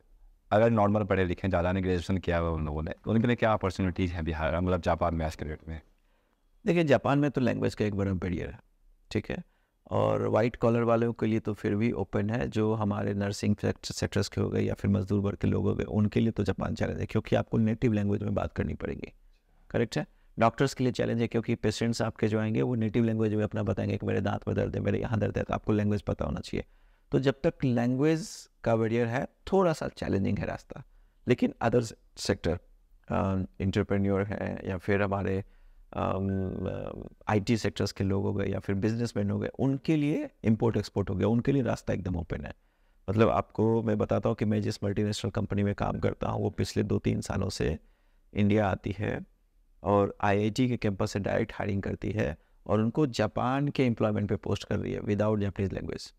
अगर नॉर्मल पढ़े लिखे, ज़्यादा ने ग्रेजुएशन किया हुआ उन लोगों ने, तो उनके लिए क्या अपॉर्चुनिटीज़ हैं बिहार, मतलब जापान में आज के डेट में? देखिए, जापान में तो लैंग्वेज का एक बड़ा बैरियर है, ठीक है, और वाइट कॉलर वालों के लिए तो फिर भी ओपन है। जो हमारे नर्सिंग सेक्टर्स के हो गए या फिर मजदूर वर्ग के लोग हो गए, उनके लिए तो जापान चैलेंज है, क्योंकि आपको नेटिव लैंग्वेज में बात करनी पड़ेगी। करेक्ट है। डॉक्टर्स के लिए चैलेंज है, क्योंकि पेशेंट्स आपके जो आएंगे वो नेटिव लैंग्वेज में अपना बताएंगे कि मेरे दांत में दर्द है, मेरे यहाँ दर्द है, तो आपको लैंग्वेज पता होना चाहिए। तो जब तक लैंग्वेज का बैरियर है, थोड़ा सा चैलेंजिंग है रास्ता। लेकिन अदर सेक्टर, इंटरप्रेन्योर है या फिर हमारे आईटी सेक्टर्स के लोग हो गए या फिर बिजनेसमैन हो गए, उनके लिए इंपोर्ट एक्सपोर्ट हो गया, उनके लिए रास्ता एकदम ओपन है। मतलब आपको मैं बताता हूँ कि मैं जिस मल्टीनेशनल कंपनी में काम करता हूँ, वो पिछले 2-3 सालों से इंडिया आती है और आईआईटी के कैंपस से डायरेक्ट हायरिंग करती है और उनको जापान के एम्प्लॉयमेंट पे पोस्ट कर रही है विदाउट जापानीज लैंग्वेज।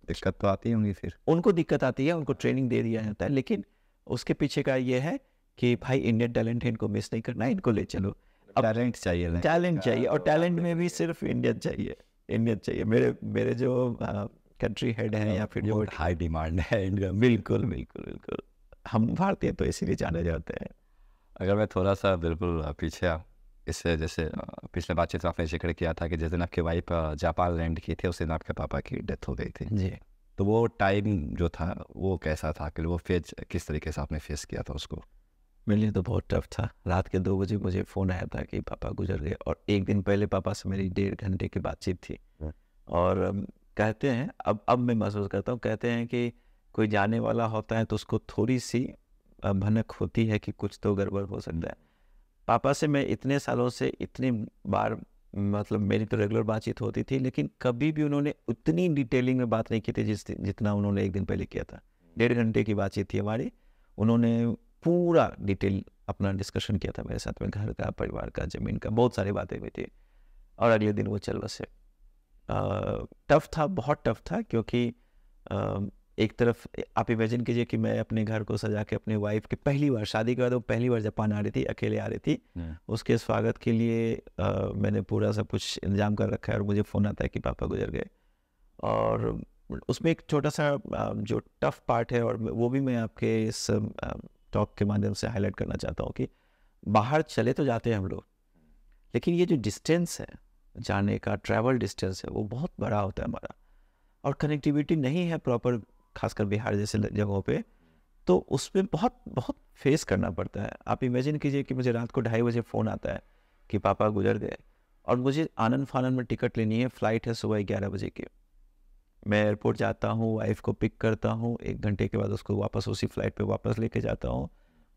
दिक्कत तो आती होंगी, फिर उनको दिक्कत आती है, उनको ट्रेनिंग दे दिया जाता है, लेकिन उसके पीछे का ये है कि भाई इंडियन टैलेंट है, इनको मिस नहीं करना है, इनको ले चलो। टैलेंट चाहिए, टैलेंट चाहिए, और टैलेंट में भी सिर्फ इंडियन चाहिए। मेरे जो कंट्री हेड हैं या फिर जो हाई डिमांड है इंडिया। बिल्कुल बिल्कुल बिल्कुल, हम भारतीय तो इसीलिए जाने जाते हैं। अगर मैं थोड़ा सा बिल्कुल पीछे इससे, जैसे पिछले बातचीत में आपने जिक्र किया था कि जिस दिन आपकी वाइफ जापान लैंड की थी, उस दिन आपके पापा की डेथ हो गई थी जी। तो वो टाइम जो था वो कैसा था, कि वो फेज किस तरीके से आपने फेस किया था उसको? मेरे लिए तो बहुत टफ था। रात के 2 बजे मुझे फ़ोन आया था कि पापा गुजर गए, और एक दिन पहले पापा से मेरी 1.5 घंटे की बातचीत थी। और कहते हैं, अब मैं महसूस करता हूँ, कहते हैं कि कोई जाने वाला होता है तो उसको थोड़ी सी भनक होती है कि कुछ तो गड़बड़ हो सकता है। पापा से मैं इतने सालों से इतनी बार मतलब मेरी तो रेगुलर बातचीत होती थी, लेकिन कभी भी उन्होंने उतनी डिटेलिंग में बात नहीं की थी जितना उन्होंने एक दिन पहले किया था। 1.5 घंटे की बातचीत थी हमारी। उन्होंने पूरा डिटेल अपना डिस्कशन किया था मेरे साथ में, घर का, परिवार का, ज़मीन का, बहुत सारी बातें हुई थी। और अगले दिन वो चल बसे। टफ था, बहुत टफ था, क्योंकि एक तरफ आप इमेजिन कीजिए कि मैं अपने घर को सजा के अपने वाइफ की पहली बार, शादी के बाद वो पहली बार जापान आ रही थी, अकेले आ रही थी, उसके स्वागत के लिए मैंने पूरा सब कुछ इंतजाम कर रखा है, और मुझे फ़ोन आता है कि पापा गुजर गए। और उसमें एक छोटा सा जो टफ पार्ट है, और वो भी मैं आपके इस टॉक के माध्यम से हाईलाइट करना चाहता हूँ कि बाहर चले तो जाते हैं हम लोग, लेकिन ये जो डिस्टेंस है जाने का, ट्रैवल डिस्टेंस है, वो बहुत बड़ा होता है हमारा, और कनेक्टिविटी नहीं है प्रॉपर, खासकर बिहार जैसे जगहों पे, तो उसमें बहुत बहुत फेस करना पड़ता है। आप इमेजिन कीजिए कि मुझे रात को 2:30 बजे फ़ोन आता है कि पापा गुजर गए, और मुझे आनन फानन में टिकट लेनी है, फ़्लाइट है सुबह 11 बजे की। मैं एयरपोर्ट जाता हूँ, वाइफ को पिक करता हूँ, 1 घंटे के बाद उसको वापस उसी फ़्लाइट पे वापस लेके जाता हूँ,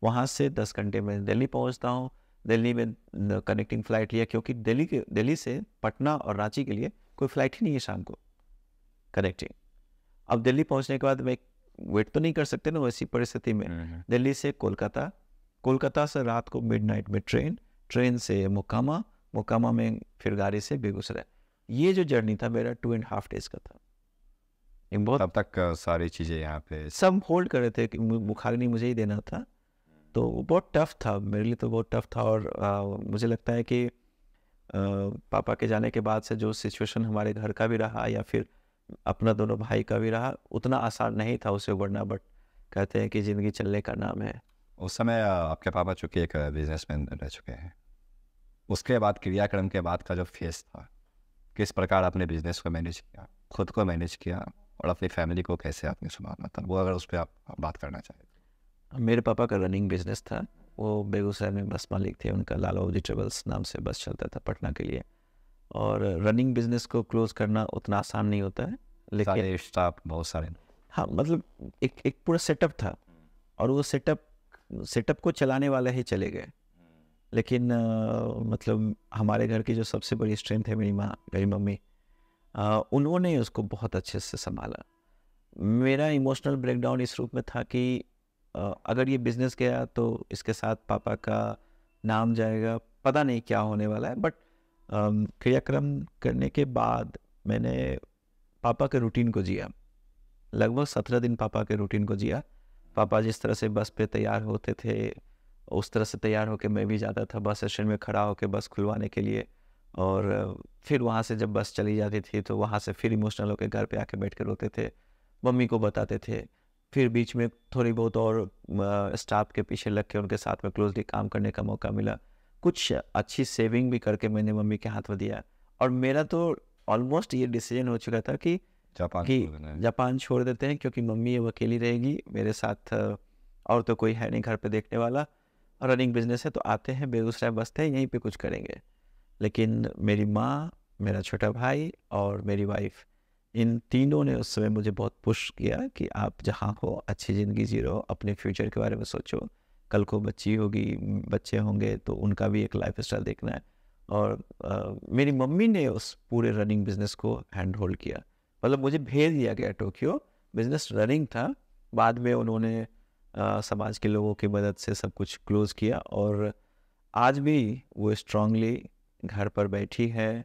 वहाँ से 10 घंटे में दिल्ली पहुँचता हूँ। दिल्ली में कनेक्टिंग फ़्लाइट लिया, क्योंकि दिल्ली से पटना और रांची के लिए कोई फ़्लाइट ही नहीं है शाम को कनेक्टिंग। अब दिल्ली पहुंचने के बाद मैं वेट तो नहीं कर सकते ना वैसी परिस्थिति में। दिल्ली से कोलकाता, कोलकाता से रात को मिडनाइट में ट्रेन से मोकामा, मोकामा में फिर गाड़ी से बेगूसराय। ये जो जर्नी था मेरा 2.5 डेज का था। एक बहुत तब तक सारी चीज़ें यहाँ पे सब होल्ड कर रहे थे कि मुखाग्नि मुझे ही देना था, तो वो बहुत टफ था मेरे लिए, तो बहुत टफ था। और मुझे लगता है कि पापा के जाने के बाद से जो सिचुएशन हमारे घर का भी रहा, या फिर अपना दोनों भाई का भी रहा, उतना आसान नहीं था उसे उबरना, बट कहते हैं कि ज़िंदगी चलने का नाम है। उस समय आपके पापा चूँकि एक बिजनेसमैन रह चुके हैं, उसके बाद क्रियाक्रम के बाद का जो फेस था, किस प्रकार आपने बिजनेस को मैनेज किया, खुद को मैनेज किया, और अपनी फैमिली को कैसे आपने संभाला था, वो अगर उस पर आप बात करना चाहें। मेरे पापा का रनिंग बिजनेस था, वो बेगूसराय में बस मालिक थे, उनका लाला उदी ट्रेवल्स नाम से बस चलता था पटना के लिए। और रनिंग बिजनेस को क्लोज करना उतना आसान नहीं होता है, लेकिन सारे स्टाफ बहुत सारे, हाँ, मतलब एक पूरा सेटअप था, और वो सेटअप को चलाने वाला ही चले गए। लेकिन मतलब हमारे घर की जो सबसे बड़ी स्ट्रेंथ है मेरी माँ, मेरी मम्मी, उन्होंने उसको बहुत अच्छे से संभाला। मेरा इमोशनल ब्रेकडाउन इस रूप में था कि अगर ये बिज़नेस गया तो इसके साथ पापा का नाम जाएगा, पता नहीं क्या होने वाला है। बट क्रियाक्रम करने के बाद मैंने पापा के रूटीन को जिया, लगभग 17 दिन पापा के रूटीन को जिया। पापा जिस तरह से बस पे तैयार होते थे, उस तरह से तैयार होकर मैं भी जाता था बस स्टैंड में खड़ा होकर बस खुलवाने के लिए, और फिर वहाँ से जब बस चली जाती थी तो वहाँ से फिर इमोशनल होकर घर पे आके बैठ कर रोते थे, मम्मी को बताते थे। फिर बीच में थोड़ी बहुत और स्टाफ के पीछे लग के उनके साथ में क्लोजली काम करने का मौका मिला। कुछ अच्छी सेविंग भी करके मैंने मम्मी के हाथ में दिया, और मेरा तो ऑलमोस्ट ये डिसीजन हो चुका था कि जापान छोड़ देते हैं, क्योंकि मम्मी अब अकेली रहेगी मेरे साथ, और तो कोई है नहीं घर पे देखने वाला, और रनिंग बिजनेस है तो आते हैं बेगूसराय बसते हैं, यहीं पे कुछ करेंगे। लेकिन मेरी माँ, मेरा छोटा भाई और मेरी वाइफ, इन तीनों ने उस समय मुझे बहुत पुश किया कि आप जहाँ हो अच्छी ज़िंदगी जी रहो, अपने फ्यूचर के बारे में सोचो, कल को बच्ची होगी, बच्चे होंगे तो उनका भी एक लाइफ स्टाइल देखना है। और मेरी मम्मी ने उस पूरे रनिंग बिजनेस को हैंड होल्ड किया, मतलब मुझे भेज दिया गया टोक्यो, बिजनेस रनिंग था। बाद में उन्होंने समाज के लोगों की मदद से सब कुछ क्लोज किया, और आज भी वो स्ट्रांगली घर पर बैठी है,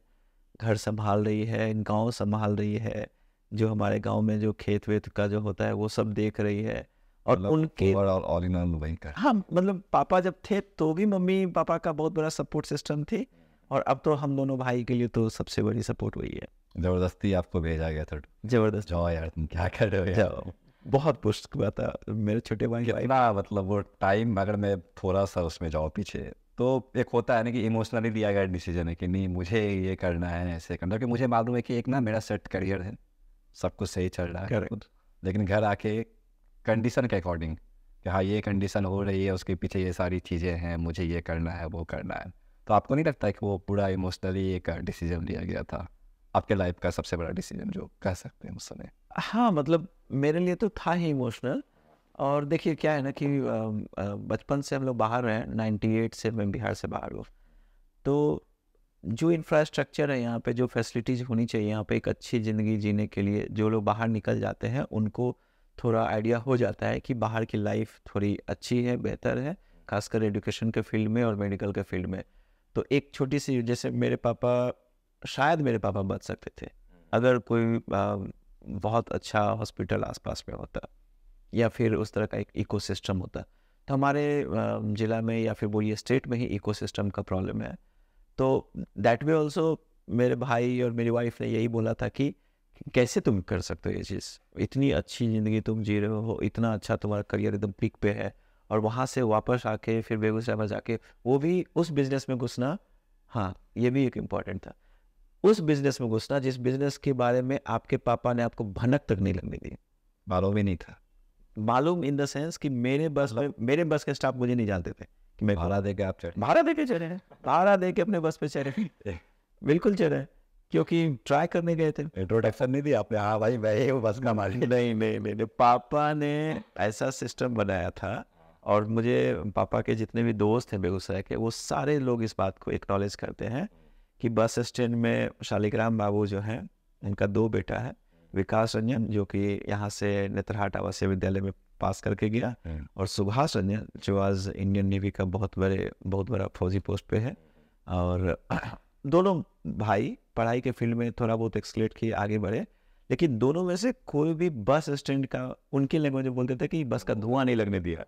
घर संभाल रही है, गांव संभाल रही है, जो हमारे गांव में जो खेत वेत का जो होता है वो सब देख रही है। और मतलब उनके ऑल इन ऑल वहीं का। हाँ, मतलब पापा जब थे तो भी मम्मी पापा का बहुत बड़ा सपोर्ट सिस्टम थी, और अब तो हम दोनों भाई के लिए तो सबसे बड़ी सपोर्ट वही है। जबरदस्ती आपको भेजा गया था, जबरदस्त, जाओ यार तुम क्या कर रहे हो यार। जाओ, बहुत पुश हुआ था मेरे छोटे भाई वाइफ। कितना मतलब वो टाइम, अगर मैं थोड़ा सा उसमें जाऊँ पीछे, तो एक होता है ना कि इमोशनली लिया गया डिसीजन है कि नहीं मुझे ये करना है, ऐसे करना, कि मुझे मालूम है कि एक ना मेरा सेट करियर है, सब कुछ सही चल रहा है, Correct. लेकिन घर आके कंडीशन के अकॉर्डिंग कि हाँ ये कंडीशन हो रही है, उसके पीछे ये सारी चीज़ें हैं, मुझे ये करना है, वो करना है। तो आपको नहीं लगता है कि वो पूरा इमोशनली एक डिसीजन लिया गया था, आपके लाइफ का सबसे बड़ा डिसीजन जो कह सकते हैं उस समय? हाँ, मतलब मेरे लिए तो था ही इमोशनल। और देखिए क्या है ना कि बचपन से हम लोग बाहर हैं, 98 से मैं बिहार से बाहर हूँ, तो जो इंफ्रास्ट्रक्चर है यहाँ पे, जो फैसिलिटीज़ होनी चाहिए यहाँ पे एक अच्छी ज़िंदगी जीने के लिए, जो लोग बाहर निकल जाते हैं उनको थोड़ा आइडिया हो जाता है कि बाहर की लाइफ थोड़ी अच्छी है, बेहतर है, खासकर एजुकेशन के फील्ड में और मेडिकल के फील्ड में। तो एक छोटी सी, जैसे शायद मेरे पापा बच सकते थे अगर कोई बहुत अच्छा हॉस्पिटल आसपास में होता या फिर उस तरह का एक इकोसिस्टम होता। तो हमारे ज़िला में या फिर बोलिए स्टेट में ही इकोसिस्टम का प्रॉब्लम है। तो दैट वे ऑल्सो मेरे भाई और मेरी वाइफ ने यही बोला था कि कैसे तुम कर सकते हो ये चीज़, इतनी अच्छी ज़िंदगी तुम जी रहे हो, इतना अच्छा तुम्हारा करियर एकदम पीक पे है, और वहाँ से वापस आके फिर बेगूसराय में जाके वो भी उस बिज़नेस में घुसना। हाँ, ये भी एक इम्पॉर्टेंट था, उस बिज़नेस में घुसना जिस बिज़नेस के बारे में आपके पापा ने आपको भनक तक नहीं लगने दी। मालूम ही नहीं था। मालूम इन द सेंस कि मेरे बस के स्टाफ मुझे नहीं जानते थे कि मैं भाड़ा दे के आप चढ़े? भाड़ा दे के चढ़े हैं, भाड़ा दे के अपने बस पे चढ़े हैं। बिल्कुल चढ़े हैं, क्योंकि ट्राई करने गए थे। इंट्रोडक्शन नहीं दिया आपने? हाँ भाई मैं ही बस का मालिक। नहीं, पापा ने ऐसा सिस्टम बनाया था, और मुझे पापा के जितने भी दोस्त हैं बेगूसराय के, वो सारे लोग इस बात को एक्नॉलेज करते हैं कि बस स्टैंड में शालिग्राम बाबू जो हैं, उनका 2 बेटा है, विकास रंजन जो कि यहाँ से नेतरहाट आवासीय विद्यालय में पास करके गया, और सुभाष रंजन जो आज इंडियन नेवी का बहुत बड़ा फौजी पोस्ट पे है। और दोनों भाई पढ़ाई के फील्ड में थोड़ा बहुत एक्सलेट किए, आगे बढ़े, लेकिन दोनों में से कोई भी बस स्टैंड का, उनकी लैंग्वेज में बोलते थे कि बस का धुआं नहीं लगने दिया।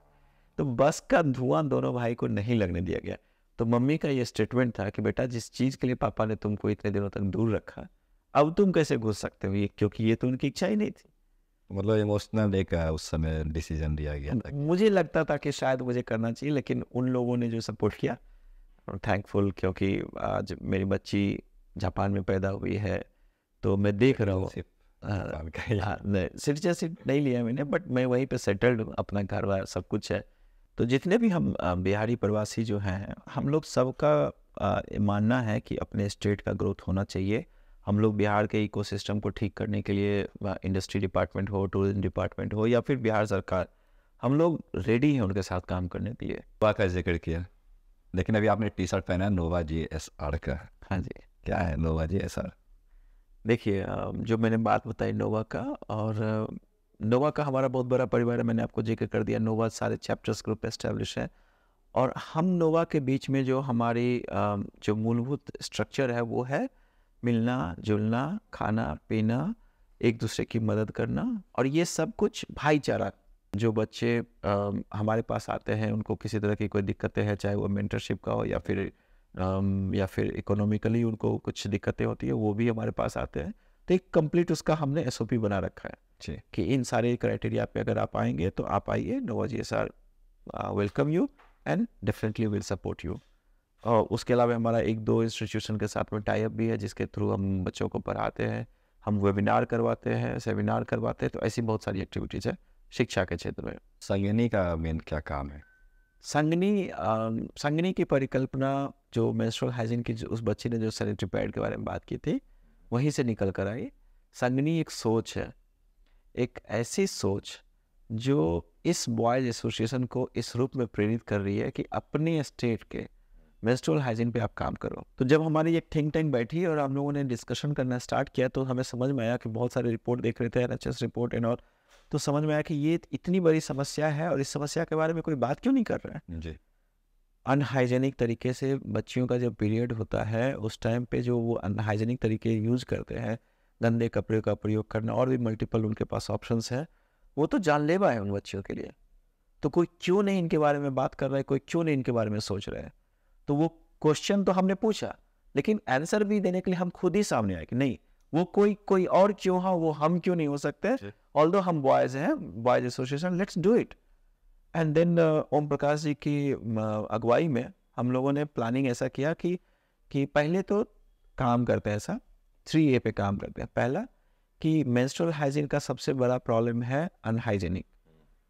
तो बस का धुआं दोनों भाई को नहीं लगने दिया गया। तो मम्मी का ये स्टेटमेंट था कि बेटा, जिस चीज़ के लिए पापा ने तुमको इतने दिनों तक दूर रखा, अब तुम कैसे घुस सकते हो, ये क्योंकि ये तो उनकी इच्छा ही नहीं थी। मतलब इमोशनल एक उस समय डिसीजन लिया गया था। मुझे लगता था कि शायद मुझे करना चाहिए, लेकिन उन लोगों ने जो सपोर्ट किया, थैंकफुल, क्योंकि आज मेरी बच्ची जापान में पैदा हुई है, तो मैं देख रहा हूँ। सिटीजनशिप नहीं लिया मैंने, बट मैं वहीं पे सेटल्ड हूँ, अपना घर बार सब कुछ है। तो जितने भी हम बिहारी प्रवासी जो हैं, हम लोग सबका मानना है कि अपने स्टेट का ग्रोथ होना चाहिए। हम लोग बिहार के इकोसिस्टम को ठीक करने के लिए, इंडस्ट्री डिपार्टमेंट हो, टूरिज्म डिपार्टमेंट हो, या फिर बिहार सरकार, हम लोग रेडी हैं उनके साथ काम करने के लिए। नोवा का जिक्र किया, लेकिन अभी आपने टी शर्ट पहना है नोवा GSR का। हाँ जी। क्या है नोवा GSR? देखिए, जो मैंने बात बताई नोवा का, और नोवा का हमारा बहुत बड़ा परिवार है, मैंने आपको जिक्र कर दिया। नोवा सारे चैप्टर्स ग्रुप एस्टेब्लिश है, और हम नोवा के बीच में जो हमारी जो मूलभूत स्ट्रक्चर है वो है मिलना जुलना, खाना पीना, एक दूसरे की मदद करना, और ये सब कुछ भाईचारा। जो बच्चे हमारे पास आते हैं, उनको किसी तरह की कोई दिक्कतें हैं, चाहे वो मेंटरशिप का हो या फिर इकोनॉमिकली उनको कुछ दिक्कतें होती है, वो भी हमारे पास आते हैं। तो एक कंप्लीट उसका हमने SOP बना रखा है कि इन सारे क्राइटेरिया पे अगर आप आएंगे तो आप आइए, नोवा GSR welcome you and definitely will support you. और उसके अलावा हमारा 1-2 इंस्टीट्यूशन के साथ में टाई अप भी है, जिसके थ्रू हम बच्चों को पढ़ाते हैं, हम वेबिनार करवाते हैं, सेमिनार करवाते हैं। तो ऐसी बहुत सारी एक्टिविटीज़ है शिक्षा के क्षेत्र में। संगिनी का मेन क्या काम है? संगिनी की परिकल्पना जो मेंस्ट्रुअल हाइजीन की, उस बच्ची ने जो सैनिटरी पैड के बारे में बात की थी, वहीं से निकल कर आई। संगिनी एक सोच है, एक ऐसी सोच जो इस बॉयज एसोसिएशन को इस रूप में प्रेरित कर रही है कि अपने स्टेट के मेंस्ट्रुअल हाइजीन पे आप काम करो। तो जब हमारी एक थिंक टैंक बैठी और हम लोगों ने डिस्कशन करना स्टार्ट किया, तो हमें समझ में आया कि बहुत सारे रिपोर्ट देख रहे थे, NHS रिपोर्ट एंड ऑल, तो समझ में आया कि ये इतनी बड़ी समस्या है और इस समस्या के बारे में कोई बात क्यों नहीं कर रहा है। जी। अनहाइजेनिक तरीके से बच्चियों का जब पीरियड होता है, उस टाइम पे जो वो अनहाइजेनिक तरीके यूज़ करते हैं, गंदे कपड़े का प्रयोग करना, और भी मल्टीपल उनके पास ऑप्शंस हैं, वो तो जानलेवा है उन बच्चियों के लिए। तो कोई क्यों नहीं इनके बारे में बात कर रहा है, कोई क्यों नहीं इनके बारे में सोच रहा है। तो वो क्वेश्चन तो हमने पूछा, लेकिन आंसर भी देने के लिए हम खुद ही सामने आए कि नहीं, वो कोई और क्यों हो, वो हम क्यों नहीं हो सकते। ऑल्दो हम बॉयज हैं, boys association, let's do it. And then Om Prakash ji की अगुवाई में हम लोगों ने प्लानिंग ऐसा किया कि पहले तो काम करते हैं ऐसा 3A पे काम करते हैं। पहला कि मेंस्ट्रुअल हाइजीन का सबसे बड़ा प्रॉब्लम है अनहाइजीनिक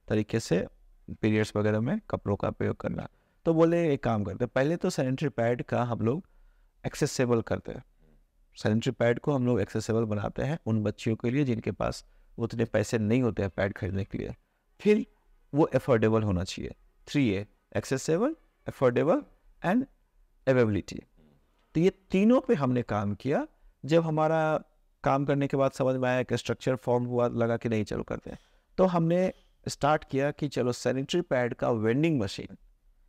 तरीके से पीरियड्स वगैरह में कपड़ों का प्रयोग करना। तो बोले एक काम करते हैं, पहले तो सैनिटरी पैड का हम लोग एक्सेसिबल करते हैं। सैनिटरी पैड को हम लोग एक्सेसिबल बनाते हैं उन बच्चियों के लिए जिनके पास उतने पैसे नहीं होते हैं पैड खरीदने के लिए। फिर वो अफोर्डेबल होना चाहिए। 3A accessible, affordable and availability. तो ये तीनों पे हमने काम किया। जब हमारा काम करने के बाद समझ में आया कि स्ट्रक्चर फॉर्म हुआ, लगा कि नहीं चलो करते हैं, तो हमने स्टार्ट किया कि चलो सैनिटरी पैड का वेंडिंग मशीन,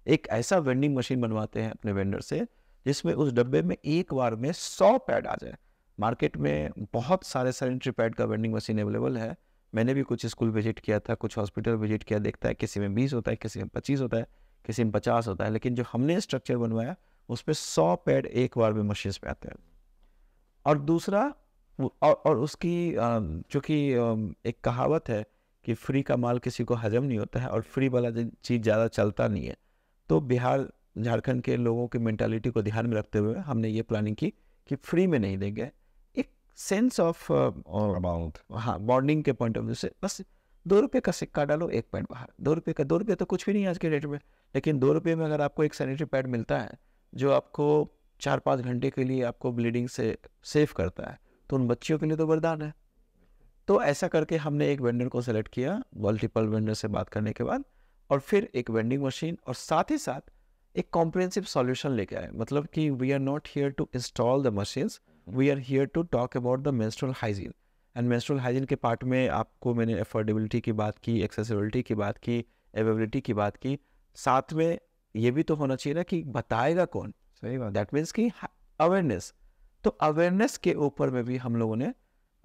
एक ऐसा वेंडिंग मशीन बनवाते हैं अपने वेंडर से जिसमें उस डब्बे में एक बार में 100 पैड आ जाए। मार्केट में बहुत सारे सैनिटरी पैड का वेंडिंग मशीन अवेलेबल है। मैंने भी कुछ स्कूल विजिट किया था, कुछ हॉस्पिटल विजिट किया, देखता है किसी में 20 होता है, किसी में 25 होता है, किसी में 50 होता है, लेकिन जो हमने स्ट्रक्चर बनवाया उस पर 100 पैड एक बार में मशीन पे आते हैं। और दूसरा और उसकी चूँकि एक कहावत है कि फ्री का माल किसी को हजम नहीं होता है और फ्री वाला चीज़ ज़्यादा चलता नहीं है, तो बिहार झारखंड के लोगों की मेंटालिटी को ध्यान में रखते हुए हमने ये प्लानिंग की कि फ्री में नहीं देंगे, एक सेंस ऑफ अमाउंट, हाँ बॉन्डिंग के पॉइंट ऑफ व्यू से बस 2 रुपये का सिक्का डालो, एक पैड बाहर। 2 रुपये तो कुछ भी नहीं है आज के डेट में, लेकिन 2 रुपये में अगर आपको एक सैनिटरी पैड मिलता है जो आपको 4-5 घंटे के लिए आपको ब्लीडिंग से सेव करता है, तो उन बच्चियों के लिए तो वरदान है। तो ऐसा करके हमने एक वेंडर को सेलेक्ट किया, मल्टीपल वेंडर से बात करने के बाद, और फिर एक वेंडिंग मशीन और साथ ही साथ एक कॉम्प्रिहेंसिव सॉल्यूशन लेके आए। मतलब कि we are not here to install the machines, we are here to talk about the menstrual hygiene. And menstrual hygiene के पार्ट में आपको मैंने अफोर्डेबिलिटी की बात की, एक्सेसिबिलिटी की बात की, अवेलेबिलिटी की बात की, साथ में ये भी तो होना चाहिए ना कि बताएगा कौन। सही बात, दैट मीन्स कि अवेयरनेस। तो अवेयरनेस के ऊपर में भी हम लोगों ने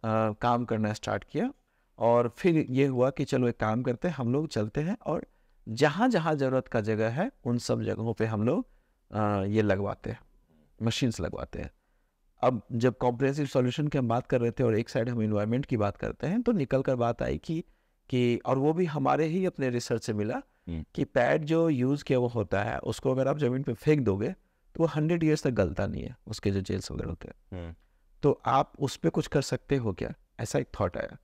काम करना स्टार्ट किया। और फिर ये हुआ कि चलो एक काम करते हैं, हम लोग चलते हैं और जहाँ जहाँ ज़रूरत का जगह है उन सब जगहों पे हम लोग ये लगवाते हैं, मशीन्स लगवाते हैं। अब जब कॉम्प्रिहेंसिव सॉल्यूशन की हम बात कर रहे थे और एक साइड हम इन्वायरमेंट की बात करते हैं, तो निकल कर बात आई कि और वो भी हमारे ही अपने रिसर्च से मिला कि पैड जो यूज़ किया वो होता है, उसको अगर आप ज़मीन पे फेंक दोगे तो वो 100 ईयर्स तक गलता नहीं है, उसके जो जेल्स वगैरह होते हैं। तो आप उस पर कुछ कर सकते हो क्या, ऐसा एक थॉट आया।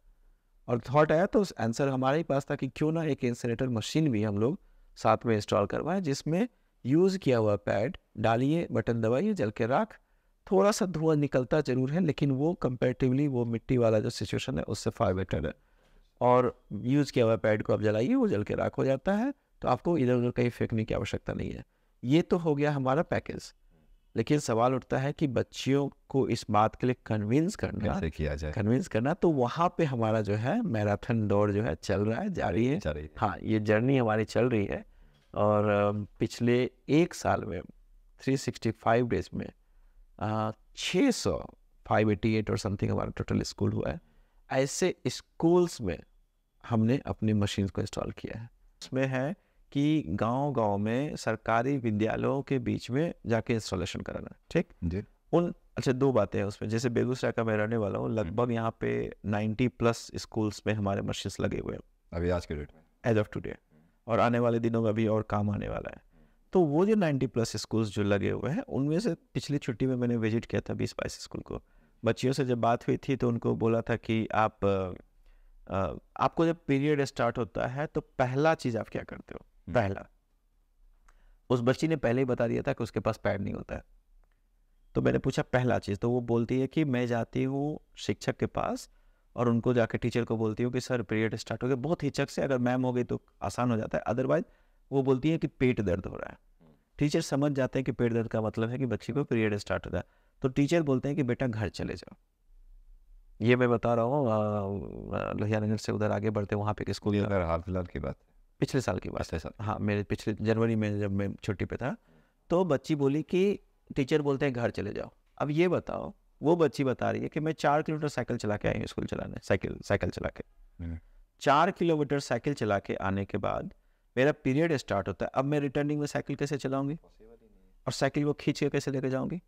और थॉट आया तो आंसर हमारे ही पास था कि क्यों ना एक इंसिनरेटर मशीन भी हम लोग साथ में इंस्टॉल करवाएं, जिसमें यूज़ किया हुआ पैड डालिए, बटन दबाइए, जल के राख, थोड़ा सा धुआं निकलता जरूर है लेकिन वो कंपेरेटिवली वो मिट्टी वाला जो सिचुएशन है उससे फार बेटर है। और यूज़ किया हुआ पैड को आप जलाइए, वो जल के राख हो जाता है, तो आपको इधर उधर कहीं फेंकने की आवश्यकता नहीं है। ये तो हो गया हमारा पैकेज। लेकिन सवाल उठता है कि बच्चियों को इस बात के लिए कन्विंस करना, तो वहाँ पे हमारा जो है मैराथन दौड़ जो है चल रहा है, जारी है। हाँ, ये जर्नी हमारी चल रही है। और पिछले एक साल में 365 डेज में 588 और समथिंग हमारा टोटल स्कूल हुआ है। ऐसे स्कूल्स में हमने अपनी मशीन्स को इंस्टॉल किया है। उसमें है कि गांव-गांव में सरकारी विद्यालयों के बीच में जाके इंस्टॉलेशन कराना, ठीक जी। अच्छा, 2 बातें हैं उसमें। जैसे बेगूसराय का मैं रहने वाला हूँ, लगभग यहाँ पे 90+ स्कूल्स में हमारे मशीन्स लगे हुए हैं अभी आज के डेट में, एज ऑफ टुडे, और आने वाले दिनों में भी और काम आने वाला है। तो वो जो 90+ स्कूल्स जो लगे हुए हैं, उनमें से पिछली छुट्टी में मैंने विजिट किया था 20-22 स्कूल को। बच्चियों से जब बात हुई थी तो उनको बोला था कि आपको जब पीरियड स्टार्ट होता है तो पहला चीज़ आप क्या करते हो? पहला, उस बच्ची ने पहले ही बता दिया था कि उसके पास पैड नहीं होता है। तो मैंने पूछा पहला चीज़, तो वो बोलती है कि मैं जाती हूँ शिक्षक के पास और उनको जाकर टीचर को बोलती हूँ कि सर पीरियड स्टार्ट हो गया। बहुत हिचक से, अगर मैम हो गई तो आसान हो जाता है, अदरवाइज वो बोलती है कि पेट दर्द हो रहा है। टीचर समझ जाते हैं कि पेट दर्द का मतलब है कि बच्ची को पीरियड स्टार्ट होता है, तो टीचर बोलते हैं कि बेटा घर चले जाओ। ये मैं बता रहा हूँ लोहिया नगर से उधर आगे बढ़ते वहाँ पे एक स्कूल, हाल फिलहाल की बात, पिछले साल की बात। हाँ, मेरे पिछले जनवरी में जब मैं छुट्टी पे था, तो बच्ची बोली कि टीचर बोलते हैं घर चले जाओ। अब ये बताओ, वो बच्ची बता रही है कि मैं 4 किलोमीटर साइकिल चला के आई हूँ स्कूल चलाने, साइकिल चला के 4 किलोमीटर साइकिल चला के आने के बाद मेरा पीरियड स्टार्ट होता है। अब मैं रिटर्निंग में साइकिल कैसे चलाऊंगी और साइकिल को खींच के कैसे लेके जाऊंगी?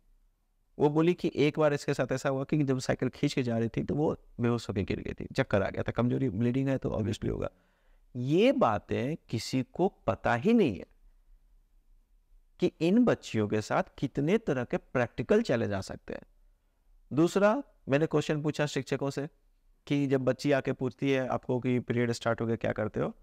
वो बोली कि एक बार इसके साथ ऐसा हुआ कि जब साइकिल खींच के जा रही थी तो वो बेहोश होकर गिर गई थी, चक्कर आ गया था, कमजोरी, ब्लीडिंग है तो ऑब्वियसली होगा। ये बातें किसी को पता ही नहीं है कि इन बच्चियों के साथ कितने तरह के प्रैक्टिकल चैलेंज आ सकते हैं। दूसरा, मैंने क्वेश्चन पूछा शिक्षकों से कि जब बच्ची आके पूछती है आपको कि पीरियड स्टार्ट हो गया क्या करते हो?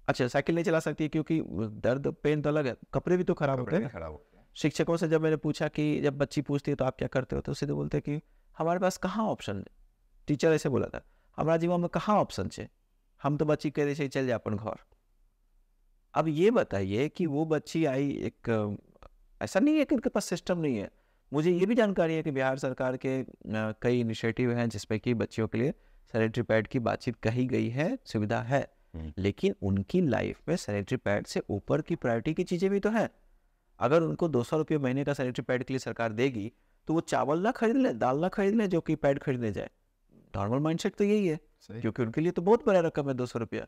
अच्छा, साइकिल नहीं चला सकती क्योंकि दर्द पेन तो अलग है, कपड़े भी तो खराब होते हैं। शिक्षकों से जब मैंने पूछा कि जब बच्ची पूछती है तो आप क्या करते हो, तो सीधे बोलते हैं कि हमारे पास कहाँ ऑप्शन है। टीचर ऐसे बोला था, हमारा जीवन में कहाँ ऑप्शन है, हम तो बच्ची कह रही से चल जाए अपन घर। अब ये बताइए कि वो बच्ची आई, एक ऐसा नहीं है कि उनके पास सिस्टम नहीं है, मुझे ये भी जानकारी है कि बिहार सरकार के कई इनिशिएटिव हैं जिसमें कि बच्चियों के लिए सैनिटरी पैड की बातचीत कही गई है, सुविधा है, लेकिन उनकी लाइफ में सैनिटरी पैड से ऊपर की प्रायोरिटी की चीज़ें भी तो हैं। अगर उनको 200 रुपये महीने का सैनिटरी पैड के लिए सरकार देगी तो वो चावल ना खरीद ले, दाल ना खरीद ले जो कि पैड खरीदने जाए। नॉर्मल माइंडसेट तो यही है, क्योंकि उनके लिए तो बहुत बड़ा रकम है 200 रुपया।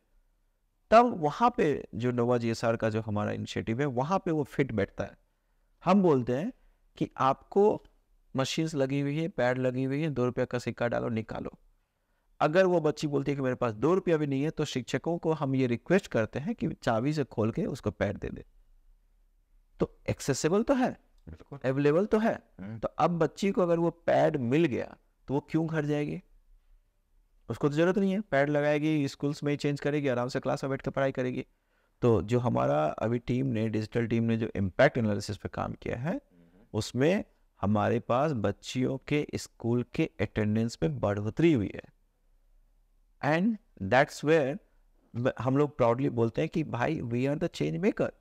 तब वहाँ पे जो नोवा जीएसआर का जो हमारा इनिशिएटिव है वहाँ पे वो फिट बैठता है। हम बोलते हैं कि आपको मशीन्स लगी हुई है, पैड लगी हुई है, 2 रुपया का सिक्का डालो, निकालो। अगर वो बच्ची बोलती है कि मेरे पास 2 रुपया भी नहीं है, तो शिक्षकों को हम ये रिक्वेस्ट करते हैं कि चाबी से खोल के उसको पैड दे दे। तो एक्सेसिबल तो है, अवेलेबल तो है। तो अब बच्ची को अगर वो पैड मिल गया तो वो क्यों घर जाएगी? उसको तो जरूरत नहीं है, पैड लगाएगी, स्कूल्स में ही चेंज करेगी, आराम से क्लास में बैठ कर पढ़ाई करेगी। तो जो हमारा अभी टीम ने, डिजिटल टीम ने जो इम्पैक्ट एनालिसिस पे काम किया है, उसमें हमारे पास बच्चियों के स्कूल के अटेंडेंस में बढ़ोतरी हुई है। एंड दैट्स वेयर हम लोग प्राउडली बोलते हैं कि भाई we are the change maker,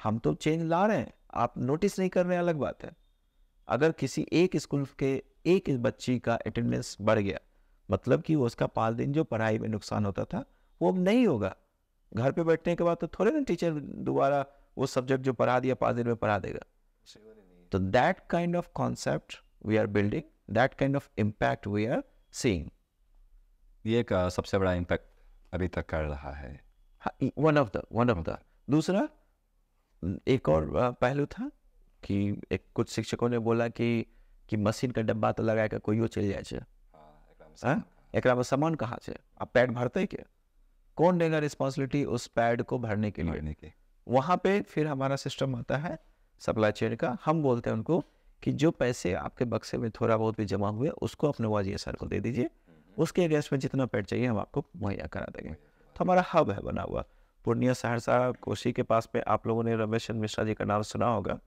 हम तो चेंज ला रहे हैं, आप नोटिस नहीं कर रहे हैं, अलग बात है। अगर किसी एक स्कूल के एक बच्ची का अटेंडेंस बढ़ गया, मतलब कि उसका 5 दिन जो पढ़ाई में नुकसान होता था वो अब नहीं होगा। घर पे बैठने के बाद तो थोड़े ना टीचर दोबारा वो सब्जेक्ट जो पढ़ा दिया 5 दिन में पढ़ा देगा। तो that kind of concept we are building, that kind of impact we are seeing. ये एक सबसे बड़ा इम्पैक्ट अभी तक कर रहा है। वन ऑफ द दूसरा एक और पहलू था कि एक कुछ शिक्षकों ने बोला कि मशीन का डब्बा तो लगा के कोई चल जाए, एकरा में सामान कहाँ से, आप पैड भरते क्या? कौन देगा रिस्पॉन्सिबिलिटी उस पैड को भरने के लिए? वहाँ पे फिर हमारा सिस्टम आता है सप्लाई चेन का। हम बोलते हैं उनको कि जो पैसे आपके बक्से में थोड़ा बहुत भी जमा हुए उसको अपने वाजीएसआर को दे दीजिए, उसके अगेंस्ट में जितना पैड चाहिए हम आपको मुहैया करा देंगे। तो हमारा हब है बना हुआ पूर्णिया, सहरसा, कोसी के पास में। आप लोगों ने रमेश चंद्र मिश्रा जी का नाम सुना होगा,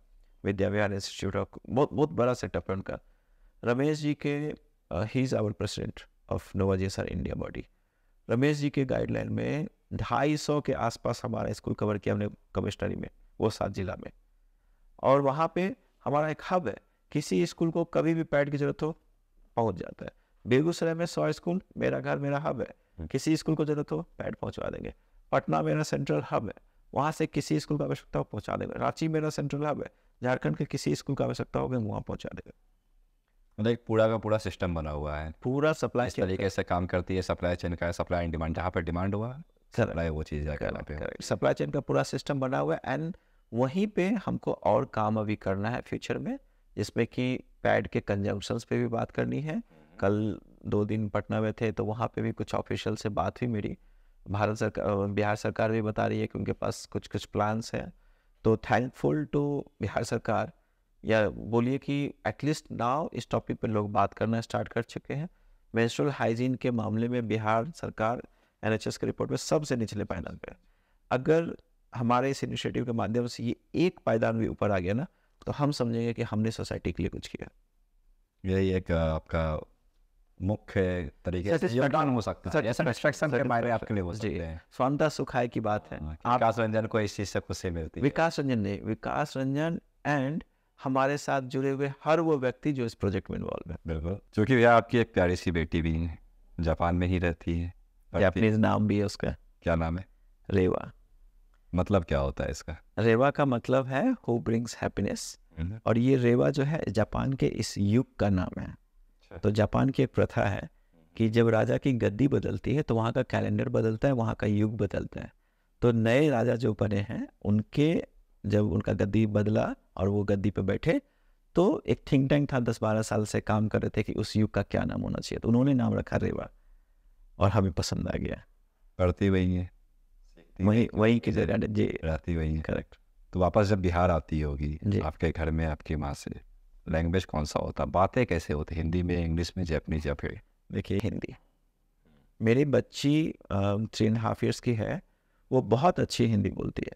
विद्या विहार इंस्टीट्यूट ऑफ, बहुत बड़ा सेटअप है उनका। रमेश जी के he is our president of Nova GSR India body. Ramesh ji के गाइडलाइन में 250 के आसपास हमारा स्कूल कवर किया हमने कमिश्नरी में, वो 7 जिला में। और वहाँ पे हमारा एक हब है, किसी स्कूल को कभी भी पैड की जरूरत हो पहुँच जाता है। बेगूसराय में 100 स्कूल, मेरा घर मेरा हब है, किसी स्कूल को जरूरत हो पैड पहुँचवा देंगे। पटना मेरा सेंट्रल हब है, वहाँ से किसी स्कूल का आवश्यकता हो पहुँचा देंगे। रांची मेरा सेंट्रल हब है, झारखंड के किसी स्कूल का आवश्यकता होगा वहाँ पहुँचा देंगे। मतलब एक पूरा का पूरा सिस्टम बना हुआ है, पूरा सप्लाई इस तरीके से काम करती है। सप्लाई चेन का, सप्लाई एंड डिमांड, जहाँ पर डिमांड हुआ सप्लाई वो चीज़ जाकर सप्लाई चेन का पूरा सिस्टम बना हुआ है। एंड वहीं पे हमको और काम अभी करना है फ्यूचर में, जिसमें कि पैड के कंजम्पशंस पे भी बात करनी है। कल 2 दिन पटना में थे तो वहाँ पे भी कुछ ऑफिशियल से बात हुई मेरी। भारत सरकार, बिहार सरकार भी बता रही है कि उनके पास कुछ प्लान्स हैं। तो थैंकफुल टू बिहार सरकार, या बोलिए कि एटलीस्ट नाउ इस टॉपिक पे लोग बात करना स्टार्ट कर चुके हैं। मेंस्ट्रुअल हाइजीन के मामले में बिहार सरकार एनएचएस के रिपोर्ट में सबसे निचले पायदान पे है। अगर हमारे इस इनिशिएटिव के माध्यम से ये एक पायदान भी ऊपर आ गया ना, तो हम समझेंगे कि हमने सोसाइटी के लिए कुछ किया। यही एक आपका मुख्य तरीके से योगदान हो सकता है, ऐसा डिस्ट्रैक्शन के मायने आपके लिए हो सकते हैं। स्वांता सुखाय की बात है, विकास रंजन को इस चीज़ से खुशी मिलती है। विकास रंजन एंड हमारे साथ जुड़े हुए हर वो व्यक्ति जो इस प्रोजेक्ट में इन्वॉल्व है। बिल्कुल, क्योंकि भैया आपकी एक प्यारी सी बेटी भी है, जापान में ही रहती है, जापानीज नाम भी है उसका। क्या नाम है? रेवा। मतलब क्या होता है इसका? रेवा का मतलब है हु ब्रिंग्स हैप्पीनेस, और ये रेवा जो है जापान के इस युग का नाम है। तो जापान की एक प्रथा है कि जब राजा की गद्दी बदलती है तो वहाँ का कैलेंडर बदलता है, वहाँ का युग बदलता है। तो नए राजा जो बने हैं उनके जब उनका गद्दी बदला और वो गद्दी पे बैठे तो एक थिंक टैंक था 10-12 साल से काम कर रहे थे कि उस युग का क्या नाम होना चाहिए। तो उन्होंने नाम रखा रेवा और हमें पसंद आ गया। पढ़ती वही है, वही की जगह जी रहती वही है। करेक्ट। तो वापस जब बिहार आती होगी आपके घर में आपकी माँ से, लैंग्वेज कौन सा होता, बातें कैसे होती, हिंदी में, इंग्लिश में, जापानीज या फिर? देखिए हिंदी। मेरी बच्ची 3.5 years की है, वो बहुत अच्छी हिंदी बोलती है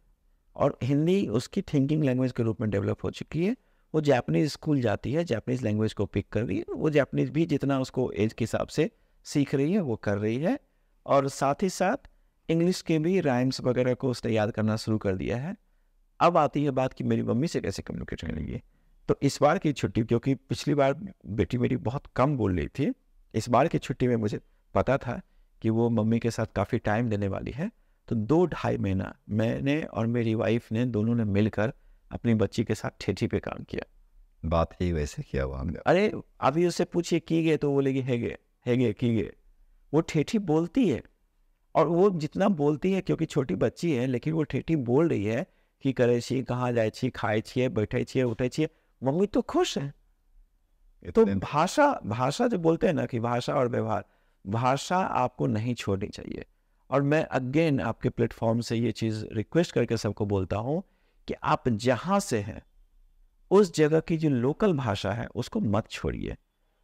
और हिंदी उसकी थिंकिंग लैंग्वेज के रूप में डेवलप हो चुकी है। वो जापानीज स्कूल जाती है, जापानीज लैंग्वेज को पिक कर रही है। वो जापानीज भी जितना उसको एज के हिसाब से सीख रही है वो कर रही है, और साथ ही साथ इंग्लिश के भी राइम्स वगैरह को उसने याद करना शुरू कर दिया है। अब आती है बात कि मेरी मम्मी से कैसे कम्युनिकेट करेंगी। तो इस बार की छुट्टी, क्योंकि पिछली बार बेटी मेरी बहुत कम बोल रही थी, इस बार की छुट्टी में मुझे पता था कि वो मम्मी के साथ काफ़ी टाइम देने वाली है, तो 2-2.5 महीना मैंने और मेरी वाइफ ने दोनों ने मिलकर अपनी बच्ची के साथ ठेठी पे काम किया। बात ही वैसे किया हुआ हमने। अरे अभी उससे पूछिए की गए तो बोलेगी हैगे की गए। वो ठेठी बोलती है, और वो जितना बोलती है, क्योंकि छोटी बच्ची है, लेकिन वो ठेठी बोल रही है कि करे छी, कहाँ जाए छी, खाए छिए, बैठे छिए, उठे छिए, मम्मी तो खुश है। तो भाषा जो बोलते हैं ना कि भाषा और व्यवहार, भाषा आपको नहीं छोड़नी चाहिए। और मैं अगेन आपके प्लेटफॉर्म से ये चीज़ रिक्वेस्ट करके सबको बोलता हूँ कि आप जहाँ से हैं उस जगह की जो लोकल भाषा है उसको मत छोड़िए।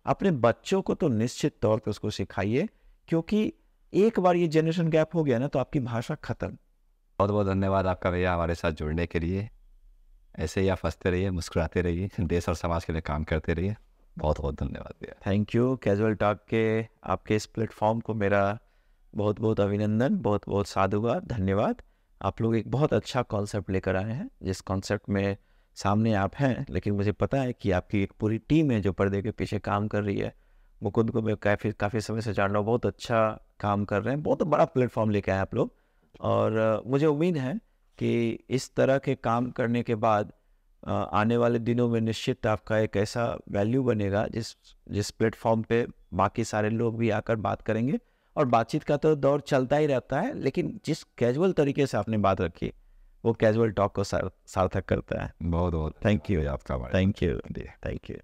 अपने बच्चों को तो निश्चित तौर पे उसको सिखाइए, क्योंकि एक बार ये जनरेशन गैप हो गया ना तो आपकी भाषा खत्म। बहुत बहुत धन्यवाद आपका भैया हमारे साथ जुड़ने के लिए। ऐसे ही आप हंसते रहिए, मुस्कुराते रहिए, देश और समाज के लिए काम करते रहिए। बहुत बहुत धन्यवाद भैया। Thank you. कैजुअल टॉक के आपके इस प्लेटफॉर्म को मेरा बहुत बहुत अभिनंदन, बहुत बहुत साधुवाद, धन्यवाद। आप लोग एक बहुत अच्छा कॉन्सेप्ट लेकर आए हैं, जिस कॉन्सेप्ट में सामने आप हैं, लेकिन मुझे पता है कि आपकी एक पूरी टीम है जो पर्दे के पीछे काम कर रही है। मुकुंद को मैं काफ़ी समय से जान रहा हूँ, बहुत अच्छा काम कर रहे हैं, बहुत बड़ा प्लेटफॉर्म लेके आए आप लोग। और मुझे उम्मीद है कि इस तरह के काम करने के बाद आने वाले दिनों में निश्चित आपका एक ऐसा वैल्यू बनेगा जिस प्लेटफॉर्म पे बाकी सारे लोग भी आकर बात करेंगे। और बातचीत का तो दौर चलता ही रहता है, लेकिन जिस कैजुअल तरीके से आपने बात रखी वो कैजुअल टॉक को सार्थक करता है। बहुत बहुत थैंक यू। आपका थैंक यू। Thank you.